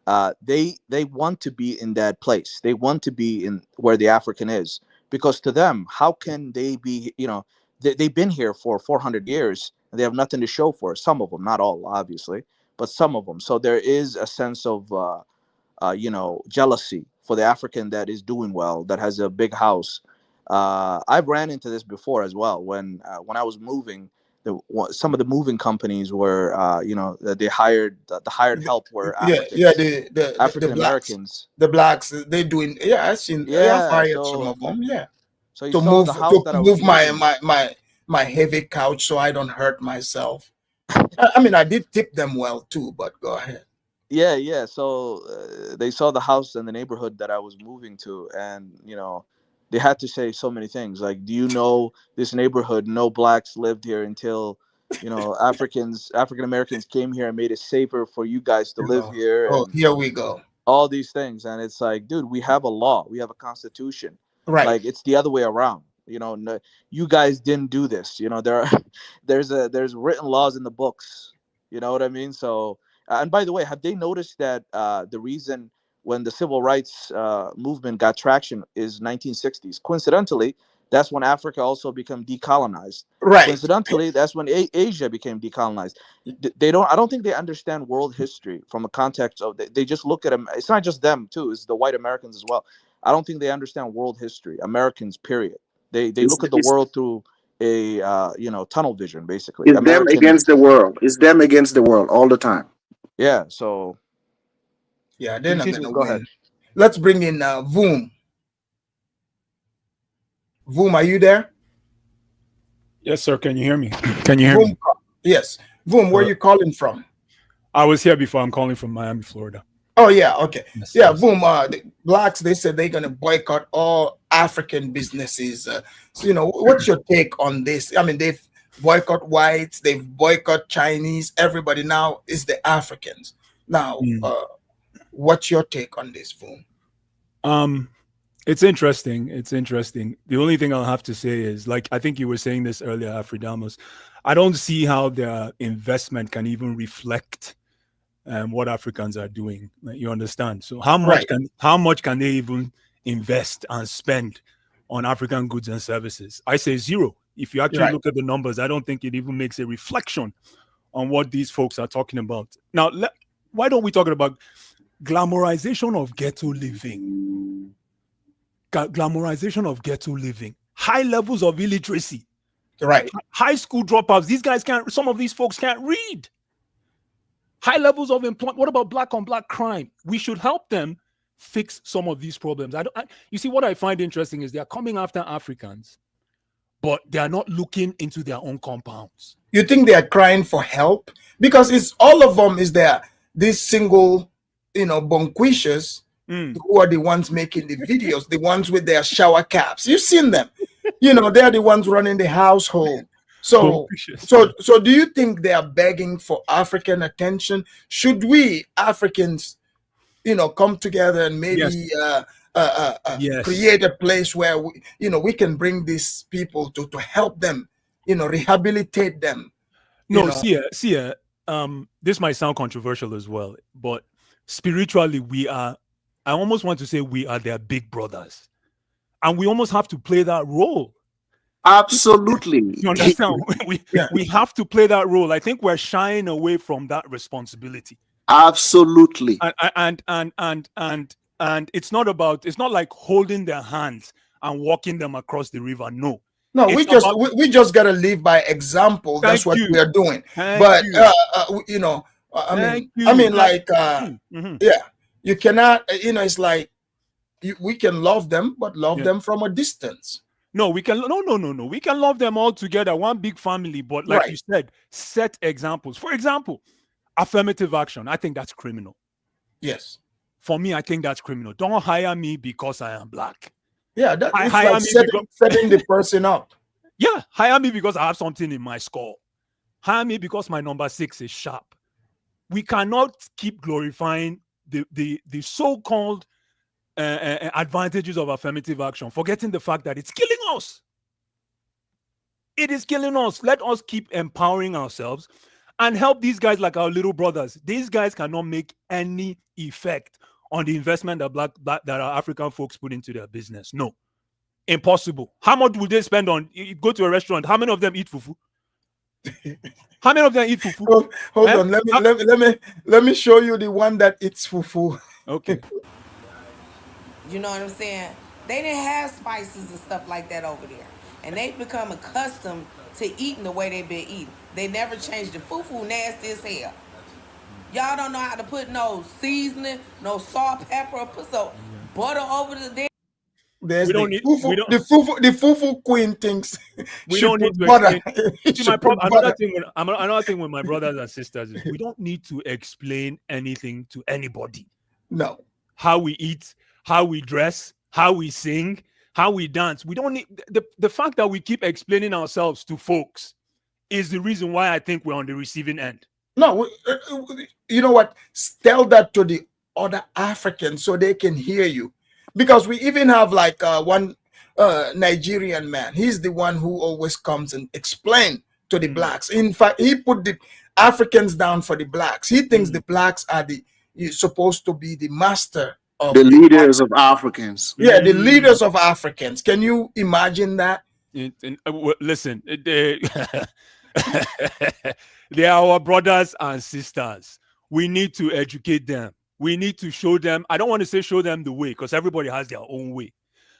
[SPEAKER 20] they want to be in that place. They want to be in where the African is, because to them, how can they be? They've been here for 400 years and they have nothing to show for it. Some of them, not all, obviously, but some of them. So there is a sense of jealousy for the African that is doing well, that has a big house. I've ran into this before as well. When I was moving, some of the moving companies were, they hired the hired help were
[SPEAKER 4] Yeah,
[SPEAKER 20] Africans,
[SPEAKER 4] the
[SPEAKER 20] African
[SPEAKER 4] blacks,
[SPEAKER 20] Americans.
[SPEAKER 4] they're doing. Yeah, I've
[SPEAKER 20] Yeah,
[SPEAKER 4] hired some
[SPEAKER 20] so
[SPEAKER 4] of them. Yeah,
[SPEAKER 20] you
[SPEAKER 4] to
[SPEAKER 20] saw
[SPEAKER 4] move
[SPEAKER 20] the house that I was
[SPEAKER 4] my
[SPEAKER 20] moving.
[SPEAKER 4] my heavy couch so I don't hurt myself. I mean, I did tip them well too, but go ahead.
[SPEAKER 20] Yeah. So they saw the house and the neighborhood that I was moving to, and they had to say so many things. Like, do you know this neighborhood? No blacks lived here until African Americans came here and made it safer for you guys to live here,
[SPEAKER 4] Oh,
[SPEAKER 20] and
[SPEAKER 4] here we go.
[SPEAKER 20] all these things. And it's like, dude, we have a law, we have a constitution.
[SPEAKER 4] Right.
[SPEAKER 20] Like, it's the other way around. No, you guys didn't do this. There are there's written laws in the books. You know what I mean? So, and by the way, have they noticed that the reason when the civil rights movement got traction is 1960s? Coincidentally, that's when Africa also became decolonized.
[SPEAKER 4] Right.
[SPEAKER 20] Coincidentally, that's when Asia became decolonized. They don't. I don't think they understand world history from a context of. They just look at them. It's not just them too. It's the white Americans as well. I don't think they understand world history. Americans, period. They look at the world through a tunnel vision, basically.
[SPEAKER 13] It's them
[SPEAKER 20] Americans.
[SPEAKER 13] against the world. It's them against the world all the time.
[SPEAKER 20] Yeah. So.
[SPEAKER 4] Yeah, they're not
[SPEAKER 20] Continue.
[SPEAKER 4] gonna
[SPEAKER 20] Go
[SPEAKER 4] win.
[SPEAKER 20] ahead.
[SPEAKER 4] Let's bring in Voom. Voom, are you there?
[SPEAKER 17] Yes, sir. Can you hear me? Can you hear
[SPEAKER 4] Voom,
[SPEAKER 17] me?
[SPEAKER 4] yes. Voom, where are you calling from?
[SPEAKER 17] I was here before. I'm calling from Miami, Florida.
[SPEAKER 4] Oh yeah, okay.
[SPEAKER 17] Yes,
[SPEAKER 4] Yeah,
[SPEAKER 17] yes.
[SPEAKER 4] Voom. The blacks, they said they're gonna boycott all African businesses. So what's your take on this? I mean, they've boycott whites, they've boycott Chinese. Everybody now is the Africans. Now, what's your take on this, Voom?
[SPEAKER 17] It's interesting. It's interesting. The only thing I'll have to say is, like, I think you were saying this earlier, Afridamos, I don't see how their investment can even reflect what Africans are doing. Like, you understand? So how much can they even invest and spend on African goods and services? I say zero. If you actually look at the numbers, I don't think it even makes a reflection on what these folks are talking about. Now, why don't we talk about glamorization of ghetto living? Glamorization of ghetto living, high levels of illiteracy, high school dropouts. These guys can't, some of these folks can't read. High levels of employment. What about black on black crime? We should help them fix some of these problems. You see, what I find interesting is they are coming after Africans, but they are not looking into their own compounds.
[SPEAKER 4] You think they are crying for help? Because it's all of them is there, these single, bonquishers who are the ones making the videos, the ones with their shower caps. You've seen them. They're the ones running the household. So do you think they are begging for African attention? Should we Africans, come together and maybe create a place where we can bring these people to help them, rehabilitate them?
[SPEAKER 17] This might sound controversial as well, but spiritually I almost want to say we are their big brothers, and we almost have to play that role.
[SPEAKER 13] Absolutely.
[SPEAKER 17] You understand? We have to play that role. I think we're shying away from that responsibility.
[SPEAKER 13] Absolutely.
[SPEAKER 17] And it's not like holding their hands and walking them across the river. No,
[SPEAKER 4] we just gotta live by example. That's what we are doing. You cannot. It's like we can love them, but love them from a distance.
[SPEAKER 17] No, we can. No. We can love them all together, one big family. But like you said, set examples. For example, affirmative action. I think that's criminal.
[SPEAKER 4] Yes.
[SPEAKER 17] For me, I think that's criminal. Don't hire me because I am black.
[SPEAKER 4] Yeah, it's like setting the person up.
[SPEAKER 17] Yeah, hire me because I have something in my skull. Hire me because my number 6 is sharp. We cannot keep glorifying the so-called advantages of affirmative action, forgetting the fact that it's killing us. It is killing us. Let us keep empowering ourselves and help these guys like our little brothers. These guys cannot make any effect on the investment that our African folks put into their business. No, impossible. How much would they spend on? You go to a restaurant. How many of them eat fufu? How many of them eat fufu?
[SPEAKER 4] Hold on. Let me show you the one that eats fufu.
[SPEAKER 17] Okay.
[SPEAKER 18] You know what I'm saying? They didn't have spices and stuff like that over there. And they've become accustomed to eating the way they've been eating. They never changed. The fufu nasty as hell. Y'all don't know how to put no seasoning, no salt, pepper, put some butter over the damn.
[SPEAKER 4] There's
[SPEAKER 17] We
[SPEAKER 4] the
[SPEAKER 17] don't need.
[SPEAKER 4] fufu,
[SPEAKER 17] We don't.
[SPEAKER 4] the fufu queen thinks
[SPEAKER 17] We
[SPEAKER 4] she
[SPEAKER 17] don't
[SPEAKER 4] put
[SPEAKER 17] need to
[SPEAKER 4] butter.
[SPEAKER 17] explain. See,
[SPEAKER 4] She
[SPEAKER 17] my
[SPEAKER 4] put
[SPEAKER 17] problem.
[SPEAKER 4] butter.
[SPEAKER 17] Another thing with my brothers and sisters is we don't need to explain anything to anybody.
[SPEAKER 4] No.
[SPEAKER 17] How we eat, how we dress, how we sing, how we dance. We don't need the fact that we keep explaining ourselves to folks is the reason why I think we're on the receiving end.
[SPEAKER 4] No, you know what? Tell that to the other Africans so they can hear you, because we even have like one Nigerian man. He's the one who always comes and explain to the blacks. In fact, he put the Africans down for the blacks. He thinks the blacks are supposed to be the master of
[SPEAKER 13] the leaders of Africans.
[SPEAKER 4] Yeah, the leaders of Africans. Can you imagine that?
[SPEAKER 17] Listen, they are our brothers and sisters. We need to educate them. We need to show them. I don't want to say show them the way, because everybody has their own way.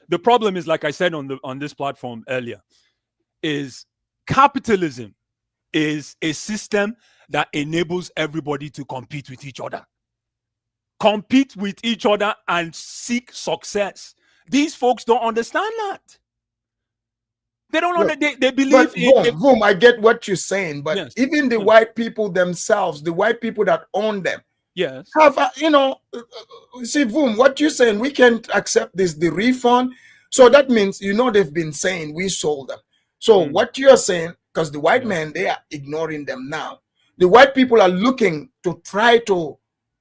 [SPEAKER 17] The problem is, like I said on this platform earlier, is capitalism is a system that enables everybody to compete with each other. Compete with each other and seek success. These folks don't understand that. They don't they believe
[SPEAKER 4] boom, I get what you're saying, but
[SPEAKER 17] yes.
[SPEAKER 4] Even the white people themselves, the white people that own them,
[SPEAKER 17] yes,
[SPEAKER 4] have see, boom, what you're saying, we can't accept the refund. So that means they've been saying we sold them. So what you're saying, because the white men, they are ignoring them now. The white people are looking to try to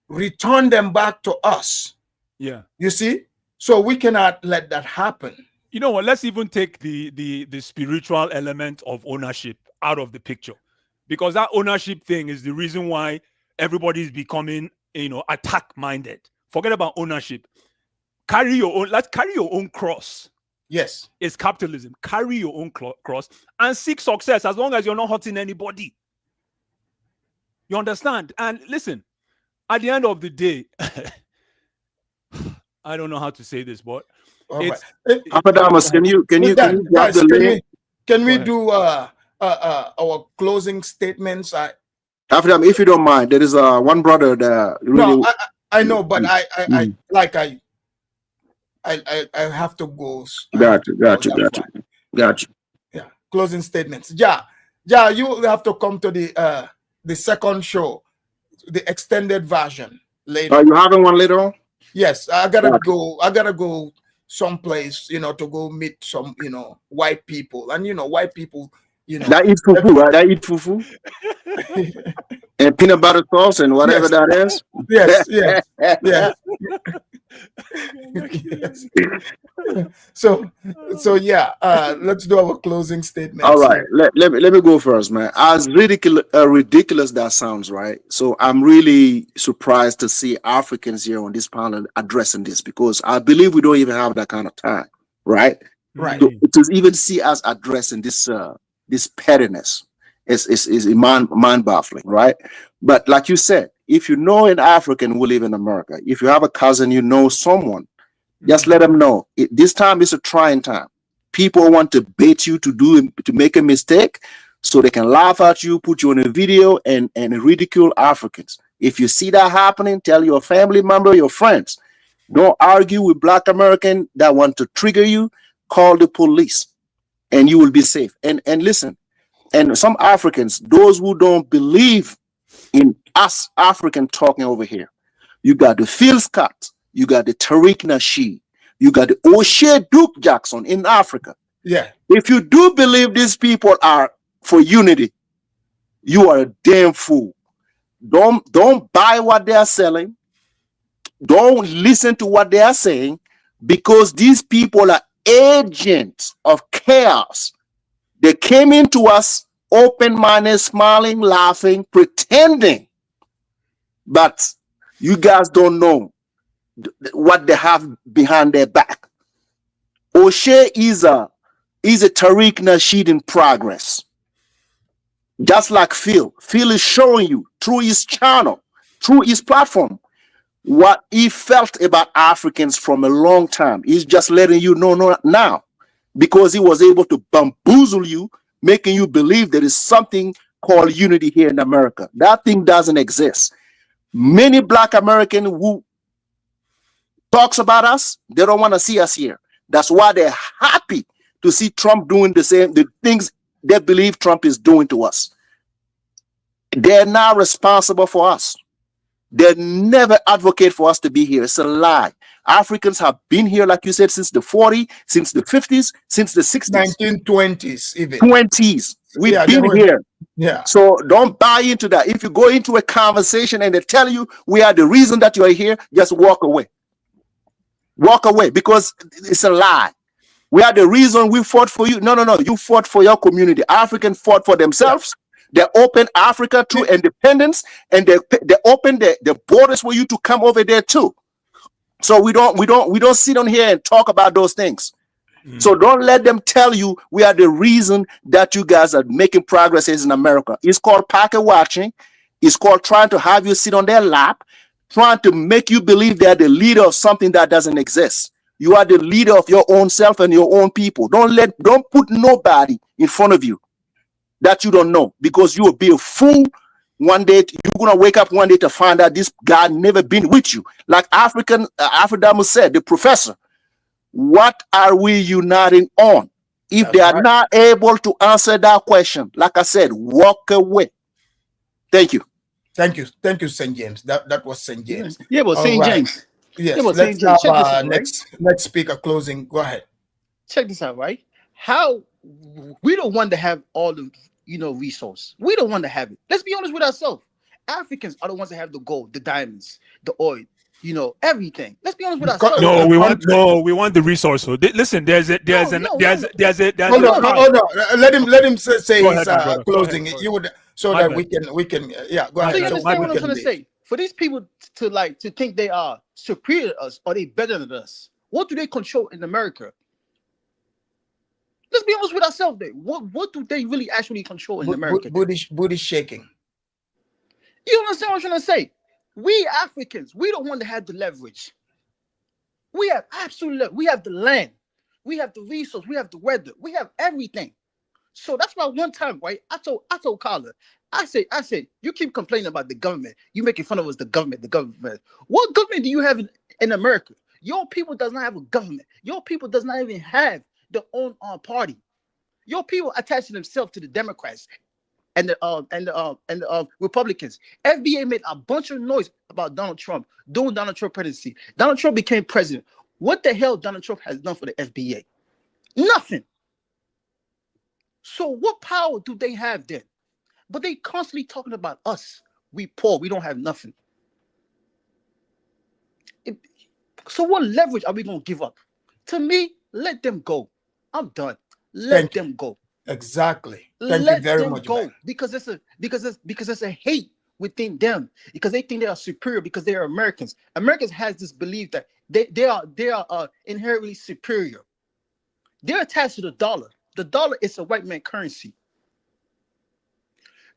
[SPEAKER 4] return them back to us.
[SPEAKER 17] Yeah.
[SPEAKER 4] You see? So we cannot let that happen.
[SPEAKER 17] You know what? Let's even take the spiritual element of ownership out of the picture, because that ownership thing is the reason why everybody is becoming, attack minded. Forget about ownership. Carry your own. Let's carry your own cross.
[SPEAKER 4] Yes,
[SPEAKER 17] it's capitalism. Carry your own cross and seek success as long as you're not hurting anybody. You understand? And listen, at the end of the day, I don't know how to say this, but
[SPEAKER 13] Apadamas, can you
[SPEAKER 4] guys, can we
[SPEAKER 17] Go
[SPEAKER 4] do our closing statements?
[SPEAKER 13] After if you don't mind, there is one brother that really.
[SPEAKER 4] No, I know, but I have to go.
[SPEAKER 13] Gotcha.
[SPEAKER 4] Yeah, closing statements. Yeah, you have to come to the second show, the extended version later.
[SPEAKER 13] Are you having one later on?
[SPEAKER 4] Yes, I gotta go someplace, to go meet some, white people, and white people,
[SPEAKER 13] that eat fufu, right? That eat fufu. And peanut butter sauce and whatever that is.
[SPEAKER 4] Yes. So yeah, let's do our closing statement.
[SPEAKER 13] All right, let me go first, man. As ridiculous that sounds, right? So I'm really surprised to see Africans here on this panel addressing this, because I believe we don't even have that kind of time, right?
[SPEAKER 4] Right.
[SPEAKER 13] To even see us addressing this pettiness is mind baffling, right? But like you said, if an African who live in America, if you have a cousin, someone, just let them know. This time is a trying time. People want to bait you to make a mistake so they can laugh at you, put you on a video and ridicule Africans. If you see that happening, tell your family member, your friends. Don't argue with Black Americans that want to trigger you. Call the police and you will be safe. And listen, and some Africans, those who don't believe in us African talking over here, you got the Phil Scott, you got the Tariq Nasheed, you got the O'Shea Duke Jackson in Africa.
[SPEAKER 4] Yeah.
[SPEAKER 13] If you do believe these people are for unity, you are a damn fool. Don't buy what they are selling. Don't listen to what they are saying, because these people are agents of chaos. They came into us open-minded, smiling, laughing, pretending. But you guys don't know what they have behind their back. O'Shea is a Tariq Nasheed in progress. Just like Phil. Phil is showing you through his channel, through his platform, what he felt about Africans from a long time. He's just letting you know now, because he was able to bamboozle you making you believe there is something called unity here in America. That thing doesn't exist. Many Black Americans who talks about us, they don't want to see us here. That's why they're happy to see Trump doing the things they believe Trump is doing to us. They're not responsible for us. They never advocate for us to be here. It's a lie. Africans have been here, like you said, since the 40s, since the 50s, since the 60s.
[SPEAKER 4] 1920s even.
[SPEAKER 13] 20s. We've been here.
[SPEAKER 4] Yeah.
[SPEAKER 13] So don't buy into that. If you go into a conversation and they tell you we are the reason that you are here, just walk away. Walk away, because it's a lie. We are the reason we fought for you. No. You fought for your community. Africans fought for themselves. They opened Africa through independence, and they opened the borders for you to come over there too. So we don't sit on here and talk about those things. So don't let them tell you we are the reason that you guys are making progresses in America. It's called pocket watching. It's called trying to have you sit on their lap, trying to make you believe they're the leader of something that doesn't exist. You are the leader of your own self and your own people. Don't put nobody in front of you that you don't know, because you will be a fool one day. You're gonna wake up one day to find out this guy never been with you. Like Afridamus said, the professor. What are we uniting on? If they are not able to answer that question, like I said, walk away. Thank you.
[SPEAKER 4] Thank you, St. James. That was St. James.
[SPEAKER 19] Yeah, but St. James.
[SPEAKER 4] Yes,
[SPEAKER 19] Yeah, but
[SPEAKER 4] let's
[SPEAKER 19] St. James. Check this
[SPEAKER 4] have
[SPEAKER 19] out, right?
[SPEAKER 4] next speaker closing. Go ahead.
[SPEAKER 19] Check this out, right? How we don't want to have all the resource. We don't want to have it. Let's be honest with ourselves. Africans are the ones that have the gold, the diamonds, the oil, everything. Let's be honest with ourselves.
[SPEAKER 17] No, we want the resource. So listen, there's a
[SPEAKER 4] Hold on. Let him say his closing.
[SPEAKER 17] Ahead,
[SPEAKER 4] you would so that we can go ahead.
[SPEAKER 19] So you understand what I'm trying to say? For these people to think they are superior to us or they better than us, what do they control in America? Let's be honest with ourselves. What do they really actually control in America?
[SPEAKER 4] Booty shaking.
[SPEAKER 19] You understand what I'm trying to say? We Africans, we don't want to have the leverage. We have we have the land, we have the resource, we have the weather, we have everything. So that's why one time, right? I told Carla, I said, you keep complaining about the government. You making fun of us, the government. What government do you have in America? Your people does not have a government. Your people does not even have their own party. Your people attaching themselves to the Democrats and the Republicans. FBA made a bunch of noise about Donald Trump doing Donald Trump presidency. Donald Trump became president. What the hell Donald Trump has done for the FBA? Nothing. So what power do they have then? But they constantly talking about us. We poor. We don't have nothing. So what leverage are we going to give up? To me, let them go. I'm done. Let them go.
[SPEAKER 4] Exactly. Thank you very much.
[SPEAKER 19] Go. Because it's a hate within them, because they think they are superior because they are Americans. Americans has this belief that they are inherently superior. They're attached to the dollar. The dollar is a white man currency.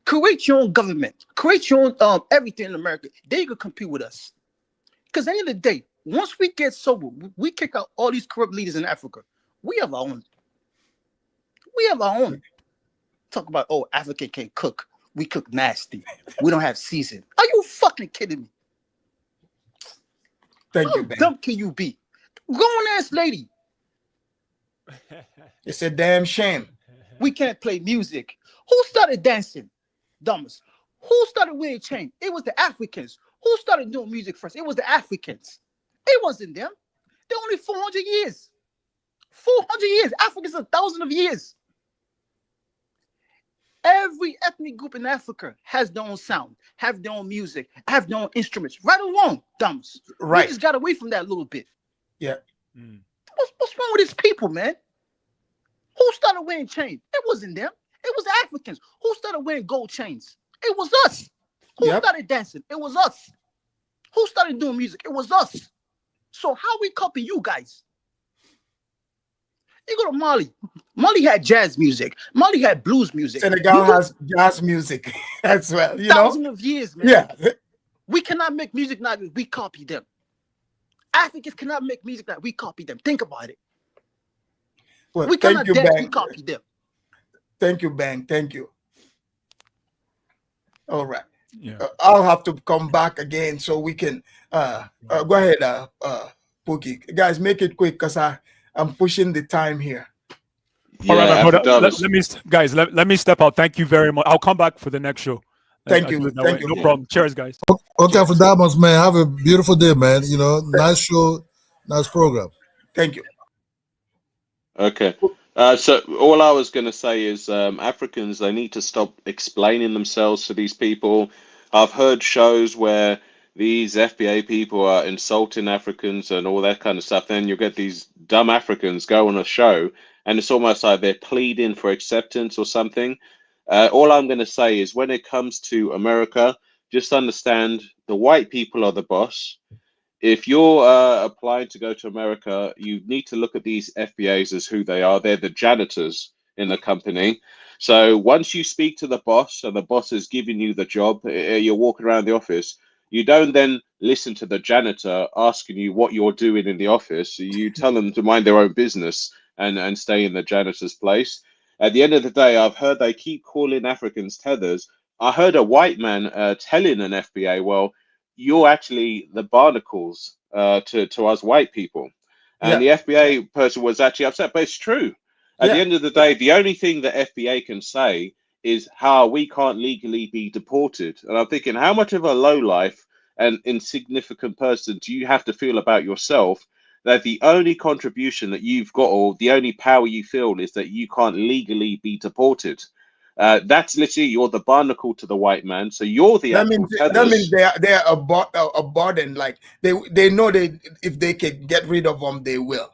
[SPEAKER 19] Create your own government. Create your own everything in America. They could compete with us. Because at the end of the day, once we get sober, we kick out all these corrupt leaders in Africa. We have our own. We have our own. Talk about, Africa can't cook. We cook nasty. We don't have season. Are you fucking kidding me?
[SPEAKER 4] Thank you, Ben.
[SPEAKER 19] How dumb can you be? Grown ass lady.
[SPEAKER 4] It's a damn shame.
[SPEAKER 19] We can't play music. Who started dancing? Dumbest. Who started wearing chain? It was the Africans. Who started doing music first? It was the Africans. It wasn't them. They're only 400 years. 400 years. Africa's 1,000 of years. Every ethnic group in Africa has their own sound, have their own music, have their own instruments. Right or wrong, dumbs.
[SPEAKER 4] Right.
[SPEAKER 19] We just got away from that a little bit.
[SPEAKER 4] Yeah.
[SPEAKER 19] What's wrong with these people, man? Who started wearing chains? It wasn't them. It was the Africans. Who started wearing gold chains? It was us. Who started dancing? It was us. Who started doing music? It was us. So how we copy you guys? You go to Mali. Mali had jazz music. Mali had blues music.
[SPEAKER 4] Senegal has jazz music as well.
[SPEAKER 19] Thousands of years, man.
[SPEAKER 4] Yeah.
[SPEAKER 19] We cannot make music now that we copy them. Africans cannot make music that we copy them. Think about it.
[SPEAKER 4] Well,
[SPEAKER 19] we cannot dance, we copy them.
[SPEAKER 4] Thank you, Bang. Thank you. All right.
[SPEAKER 17] Yeah.
[SPEAKER 4] I'll have to come back again so we can go ahead, Pookie. Guys, make it quick because I'm pushing the time here.
[SPEAKER 17] All right,
[SPEAKER 16] Yeah,
[SPEAKER 17] my brother.
[SPEAKER 16] Afrodamus.
[SPEAKER 17] Let me step out. Thank you very much. I'll come back for the next show.
[SPEAKER 4] Thank
[SPEAKER 17] I'll
[SPEAKER 4] you.
[SPEAKER 17] do it that
[SPEAKER 4] Thank
[SPEAKER 17] way.
[SPEAKER 4] you.
[SPEAKER 17] No problem. Cheers, guys.
[SPEAKER 15] Okay, Afrodamus, man, have a beautiful day, man. You know, nice show, nice program.
[SPEAKER 4] Thank you.
[SPEAKER 16] Okay. So all I was going to say is Africans, they need to stop explaining themselves to these people. I've heard shows where these FBA people are insulting Africans and all that kind of stuff. Then you get these dumb Africans go on a show, and it's almost like they're pleading for acceptance or something. All I'm going to say is when it comes to America, just understand the white people are the boss. If you're applying to go to America, you need to look at these FBAs as who they are. They're the janitors in the company. So once you speak to the boss and the boss is giving you the job, you're walking around the office, you don't then listen to the janitor asking you what you're doing in the office. You tell them to mind their own business and stay in the janitor's place. At the end of the day, I've heard they keep calling Africans tethers. I heard a white man telling an FBA, well, you're actually the barnacles to us white people. And
[SPEAKER 4] Yeah.
[SPEAKER 16] the FBA person was actually upset, but it's true. At the
[SPEAKER 4] Yeah.
[SPEAKER 16] end of the day, the only thing the FBA can say is how we can't legally be deported. And I'm thinking, how much of a lowlife and insignificant person do you have to feel about yourself that the only contribution that you've got or the only power you feel is that you can't legally be deported? That's literally, you're the barnacle to the white man. So you're the actual
[SPEAKER 4] That
[SPEAKER 16] tethers.
[SPEAKER 4] means they are a burden. Like they know if they can get rid of them, they will.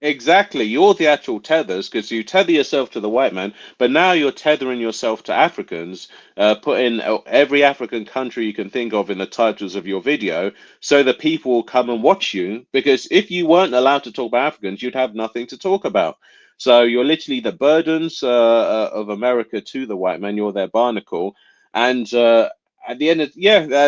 [SPEAKER 16] Exactly. You're the actual tethers because you tether yourself to the white man, but now you're tethering yourself to Africans, put in every African country you can think of in the titles of your video so that people will come and watch you. Because if you weren't allowed to talk about Africans, you'd have nothing to talk about. So you're literally the burdens of America to the white man. You're their barnacle. And at the end of,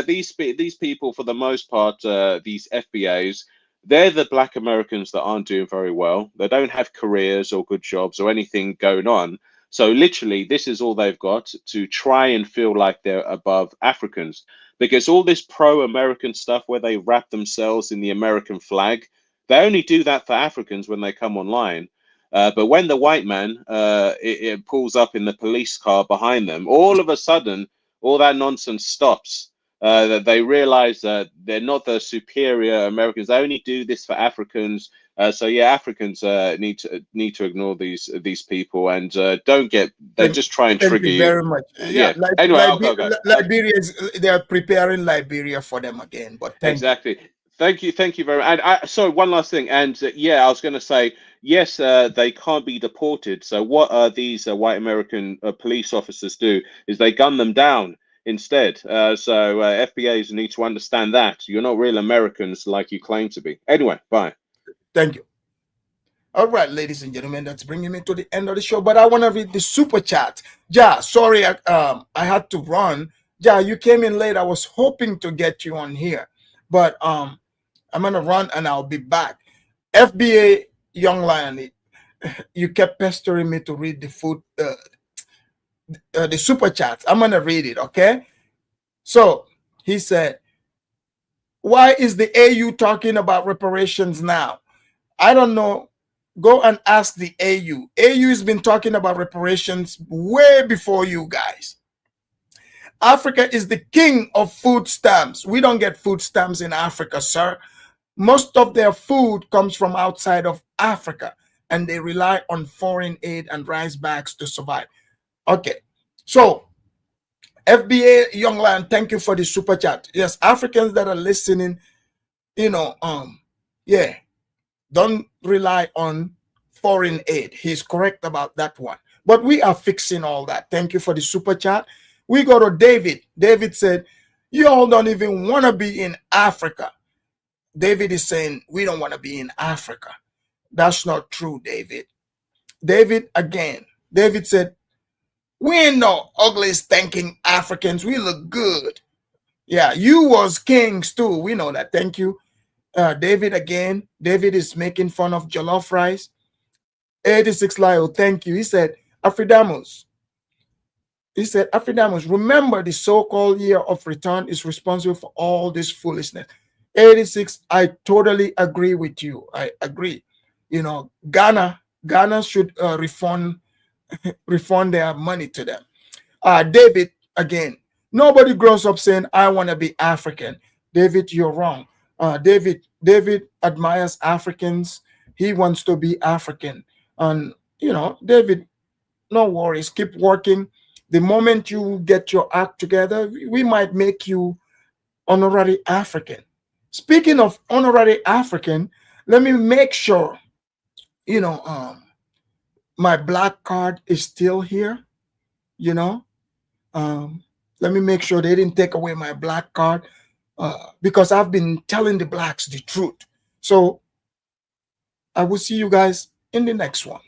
[SPEAKER 16] these people, for the most part, these FBAs, they're the black Americans that aren't doing very well. They don't have careers or good jobs or anything going on. So literally, this is all they've got to try and feel like they're above Africans. Because all this pro-American stuff where they wrap themselves in the American flag, they only do that for Africans when they come online. But when the white man it pulls up in the police car behind them, all of a sudden, all that nonsense stops. That they realize that they're not the superior Americans. They only do this for Africans. So yeah, Africans need to ignore these people and don't get. They just try and
[SPEAKER 4] Thank
[SPEAKER 16] trigger
[SPEAKER 4] you
[SPEAKER 16] you.
[SPEAKER 4] very much.
[SPEAKER 16] Yeah. Anyway, I'll go, guys.
[SPEAKER 4] Liberia they're preparing Liberia for them again. But thank you.
[SPEAKER 16] Exactly. Thank you very much. And sorry, one last thing. And I was going to say, yes, they can't be deported. So what these white American police officers do is they gun them down instead. So FBAs need to understand that you're not real Americans like you claim to be. Anyway, bye.
[SPEAKER 4] Thank you. All right, ladies and gentlemen, that's bringing me to the end of the show. But I want to read the super chat. Ja, sorry, I had to run. Ja, you came in late. I was hoping to get you on here, but I'm gonna run and I'll be back. FBA Young Lion, you kept pestering me to read the super chats. I'm gonna read it, okay? So he said, "Why is the AU talking about reparations now? I don't know. Go and ask the AU. AU has been talking about reparations way before you guys. Africa is the king of food stamps. We don't get food stamps in Africa, sir. Most of their food comes from outside of Africa, and they rely on foreign aid and rice bags to survive." Okay, so FBA Young Lion, thank you for the super chat. Yes, Africans that are listening, don't rely on foreign aid. He's correct about that one. But we are fixing all that. Thank you for the super chat. We go to David. David said, "You all don't even want to be in Africa." David is saying, we don't want to be in Africa. That's not true, David. David, again, David said, "We ain't no ugly, stinking Africans. We look good." Yeah, you was kings too. We know that. Thank you. David, again, David is making fun of jollof rice. 86 Lyle, thank you. He said, "Afridamus, He said, Afridamus, remember the so-called year of return is responsible for all this foolishness. 86, I totally agree with you. I agree. You know, Ghana should refund their money to them. David, again, nobody grows up saying, I want to be African. David, you're wrong. David admires Africans. He wants to be African. And, you know, David, no worries. Keep working. The moment you get your act together, we might make you honorary African. Speaking of honorary African, let me make sure, you know, my black card is still here, you know. Let me make sure they didn't take away my black card because I've been telling the blacks the truth. So I will see you guys in the next one.